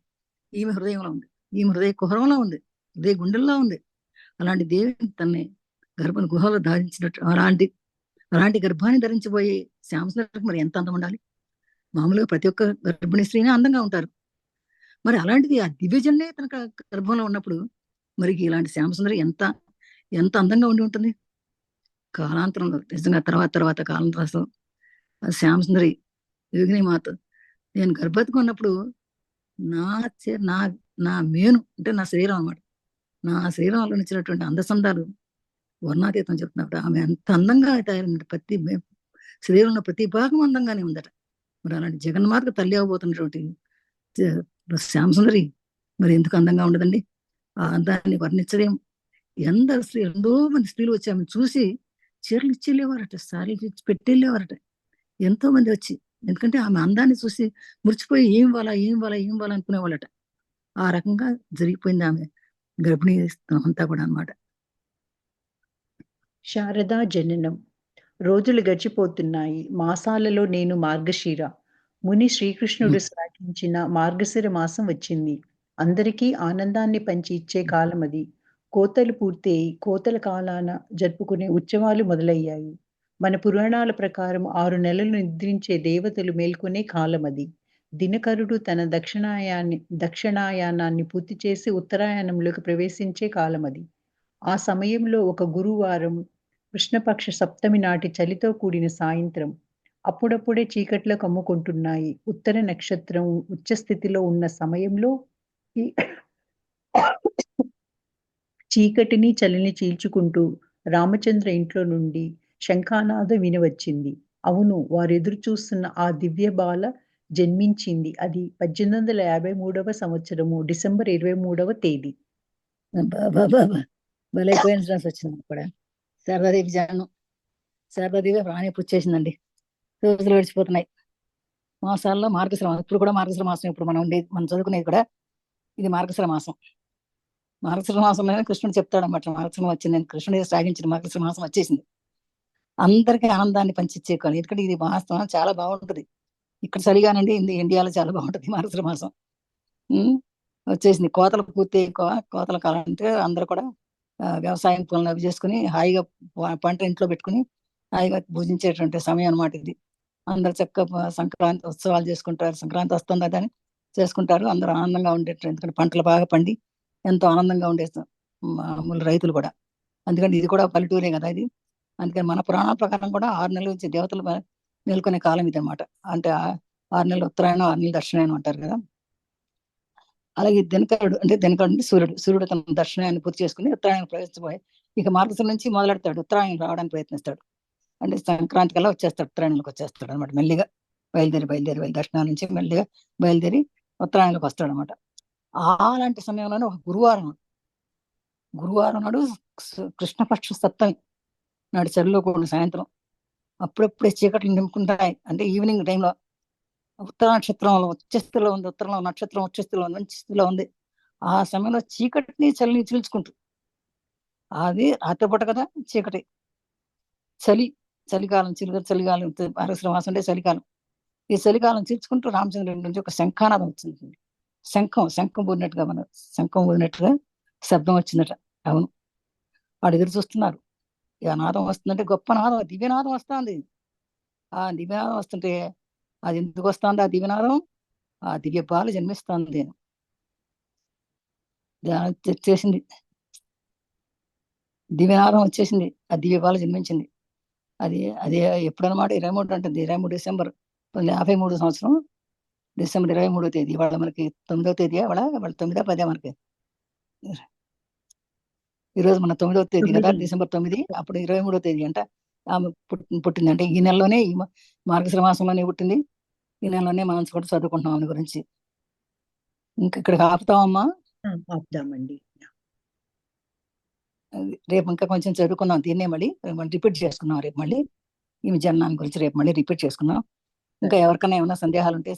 ఈమె హృదయంలో ఉంది, ఈమె హృదయ కుహరంలో ఉంది, హృదయ గుండెల్లో ఉంది. అలాంటి దేవిని తన్ని గుహలో ధారించినట్టు అలాంటి గర్భాన్ని ధరించబోయే శ్యామసుందరికి మరి ఎంత అందం ఉండాలి? మామూలుగా ప్రతి ఒక్క గర్భిణీ స్త్రీనే అందంగా ఉంటారు. మరి అలాంటిది ఆ దివ్యజన్నే తన గర్భంలో ఉన్నప్పుడు మరి ఇలాంటి శ్యామసుందరి ఎంత ఎంత అందంగా ఉండి ఉంటుంది. కాలాంతరంలో నిజంగా తర్వాత కాలాంతరం శ్యామసుందరి యోగిని మాత నేను గర్భవతిగా ఉన్నప్పుడు నా మేను అంటే నా శరీరం అన్నమాట, నా శరీరంలో ఇచ్చినటువంటి అందసందాలు వర్ణాతీతం చెప్తున్నప్పుడు ఆమె అంత అందంగా తయారైన ప్రతి శరీరంలో ప్రతి భాగం అందంగానే ఉందట. మరి అలాంటి జగన్మాతకు తల్లి అవబోతున్నటువంటి శ్యామసుందరి మరి ఎందుకు అందంగా ఉండదండి? ఆ అందాన్ని వర్ణించలేము. ఎంతో మంది స్త్రీలు వచ్చి ఆమెను చూసి చీరలు ఇచ్చి వెళ్ళేవారట, సారీలు ఇచ్చి పెట్టి వెళ్ళేవారట, ఎంతో మంది వచ్చి. ఎందుకంటే ఆమె అందాన్ని చూసి మురిచిపోయి ఏం వాళ్ళ అనుకునేవాళ్ళట. ఆ రకంగా జరిగిపోయింది ఆమె గర్భిణీ అంతా కూడా అన్నమాట. శారదా జననం. రోజులు గడిచిపోతున్నాయి. మాసాలలో నేను మార్గశిర. ముని శ్రీకృష్ణుడు శ్లాఘించిన మార్గశిర మాసం వచ్చింది. అందరికీ ఆనందాన్ని పంచి ఇచ్చే కాలం అది. కోతలు పూర్తయి కోతల కాలాన జరుపుకునే ఉత్సవాలు మొదలయ్యాయి. మన పురాణాల ప్రకారం 6 నెలలు నిద్రించే దేవతలు మేల్కొనే కాలం అది. దినకరుడు తన దక్షిణాయానాన్ని పూర్తి చేసి ఉత్తరాయణంలోకి ప్రవేశించే కాలం అది. ఆ సమయంలో ఒక గురువారం కృష్ణపక్ష సప్తమి నాటి చలితో కూడిన సాయంత్రం. అప్పుడప్పుడే చీకట్లో కమ్ముకుంటున్నాయి. ఉత్తర నక్షత్రం ఉచ్చస్థితిలో ఉన్న సమయంలో ఈ చీకటిని చలిని చీల్చుకుంటూ రామచంద్ర ఇంట్లో నుండి శంఖానాదం వినవచ్చింది. అవును, వారెదురు చూస్తున్న ఆ దివ్య బాల జన్మించింది. అది 1853 సంవత్సరము డిసెంబర్ 23వ తేదీ. భలే కోయిన్సిడెన్స్ వచ్చింది కూడా. శారదాదేవి జనం, శారదాదేవి ప్రాణి పుచ్చేసిందండి. రోజులు గడిచిపోతున్నాయి. మాసాల్లో మార్గశిర మాసం, ఇప్పుడు కూడా మార్గశిర మాసం. ఇప్పుడు మనం చదువుకునేది కూడా ఇది మార్గశిర మాసం. మార్గశిర మాసంలోనే కృష్ణుడు చెప్తాడన్నమాట, మార్గశిరం వచ్చింది, కృష్ణుడు సాగించిన మార్గశిర మాసం వచ్చేసింది. అందరికీ ఆనందాన్ని పంచిచ్చే కాలం. ఎందుకంటే ఇది మాసం చాలా బాగుంటుంది. ఇక్కడ చలిగానండి, ఇండియాలో చాలా బాగుంటుంది మార్గశిర మాసం. వచ్చేసింది. కోతలు పూర్తి కోతల కాలం అంటే అందరూ కూడా వ్యవసాయం పనులు అవి చేసుకుని హాయిగా పంట ఇంట్లో పెట్టుకుని హాయిగా భుజించేటువంటి సమయం అన్నమాట ఇది. అందరు చక్కగా సంక్రాంతి ఉత్సవాలు చేసుకుంటారు. సంక్రాంతి వస్తుంది అని చేసుకుంటారు. అందరూ ఆనందంగా ఉండేటట్టు, ఎందుకంటే పంటలు బాగా పండి ఎంతో ఆనందంగా ఉండేస్తాం మామూలు రైతులు కూడా. అందుకని ఇది కూడా పల్లెటూరే కదా ఇది. అందుకని మన పురాణాల ప్రకారం కూడా 6 నెలల నుంచి దేవతలు మేల్కొనే కాలం ఇది అన్నమాట. అంటే 6 నెలలు ఉత్తరాయణం, 6 నెలలు దక్షిణాయనం అంటారు కదా. అలాగే దినకరుడు అంటే సూర్యుడు తన దర్శనాన్ని పూర్తి చేసుకుని ఉత్తరాయణం ప్రవేశించబోయి ఇక మార్గశిరం నుంచి మొదలెడతాడు, ఉత్తరాయణం రావడానికి ప్రయత్నిస్తాడు. అంటే సంక్రాంతి కల్లా వచ్చేస్తాడు, ఉత్తరాయణంలోకి వచ్చేస్తాడు అనమాట. మెల్లిగా బయలుదేరి దర్శనం నుంచి మెల్లిగా బయలుదేరి ఉత్తరాయణంలోకి వస్తాడు అనమాట. అలాంటి సమయంలోనే ఒక గురువారం నాడు కృష్ణపక్ష సప్తమి నాడు చలిలో కూడిన సాయంత్రం అప్పుడప్పుడే చీకట్లు నింపుకుంటాయి. అంటే ఈవినింగ్ టైంలో ఉత్తర నక్షత్రంలో ఉచ్చస్థితిలో ఉంది, ఉత్తరంలో నక్షత్రం ఉచ్చస్థితిలో ఉంది, మంచి స్థితిలో ఉంది. ఆ సమయంలో చీకటిని చలిని చీల్చుకుంటూ, అది రాత్రిపూట కదా చీకటి, చలికాలం చలికాలం మార్గశిర మాసం అంటే చలికాలం. ఈ చలికాలం చీల్చుకుంటూ రామచంద్రుడి నుంచి ఒక శంఖానాదం వచ్చింది. శంఖం ఊదినట్టుగా శబ్దం వచ్చిందట. అవును, వాడు ఎదురు చూస్తున్నారు. ఇక నాదం వస్తుందంటే గొప్ప నాదం, దివ్యనాదం వస్తుంది. ఆ దివ్యనాదం వస్తుంటే అది ఎందుకు వస్తుంది? ఆ దివ్యనాదం ఆ దివ్య బాల జన్మిస్తుంది. వచ్చేసింది, దివ్యనాదం వచ్చేసింది, ఆ దివ్య బాల జన్మించింది. అది అదే ఎప్పుడన్నమాట 23 ఉంటుంది, 23 డిసెంబర్ 53 సంవత్సరం డిసెంబర్ 23వ తేదీ. ఇవాళ మనకి 9వ తేదీ. ఇవాళ 9 10 మనకి. ఈరోజు మన 9వ తేదీ కదా, 9. డిసెంబర్ 9. అప్పుడు 23వ తేదీ అంట ఆమె పుట్టిందంటే. ఈ నెలలోనే, ఈ మార్గశిర మాసంలోనే పుట్టింది. ఈ నెలలోనే మనం కూడా చదువుకుంటున్నాం ఆమె గురించి. ఇంకా ఇక్కడికి ఆపుతామమ్మా. ఆపుదామండి. రేపు ఇంకా కొంచెం చదువుకుందాం దీన్నే, మళ్ళీ రిపీట్ చేసుకుందాం రేపు మళ్ళీ. ఈమె జననాన్ని గురించి రేపు మళ్ళీ రిపీట్ చేసుకుందాం. ఇంకా ఎవరికైనా ఏమైనా సందేహాలు ఉంటే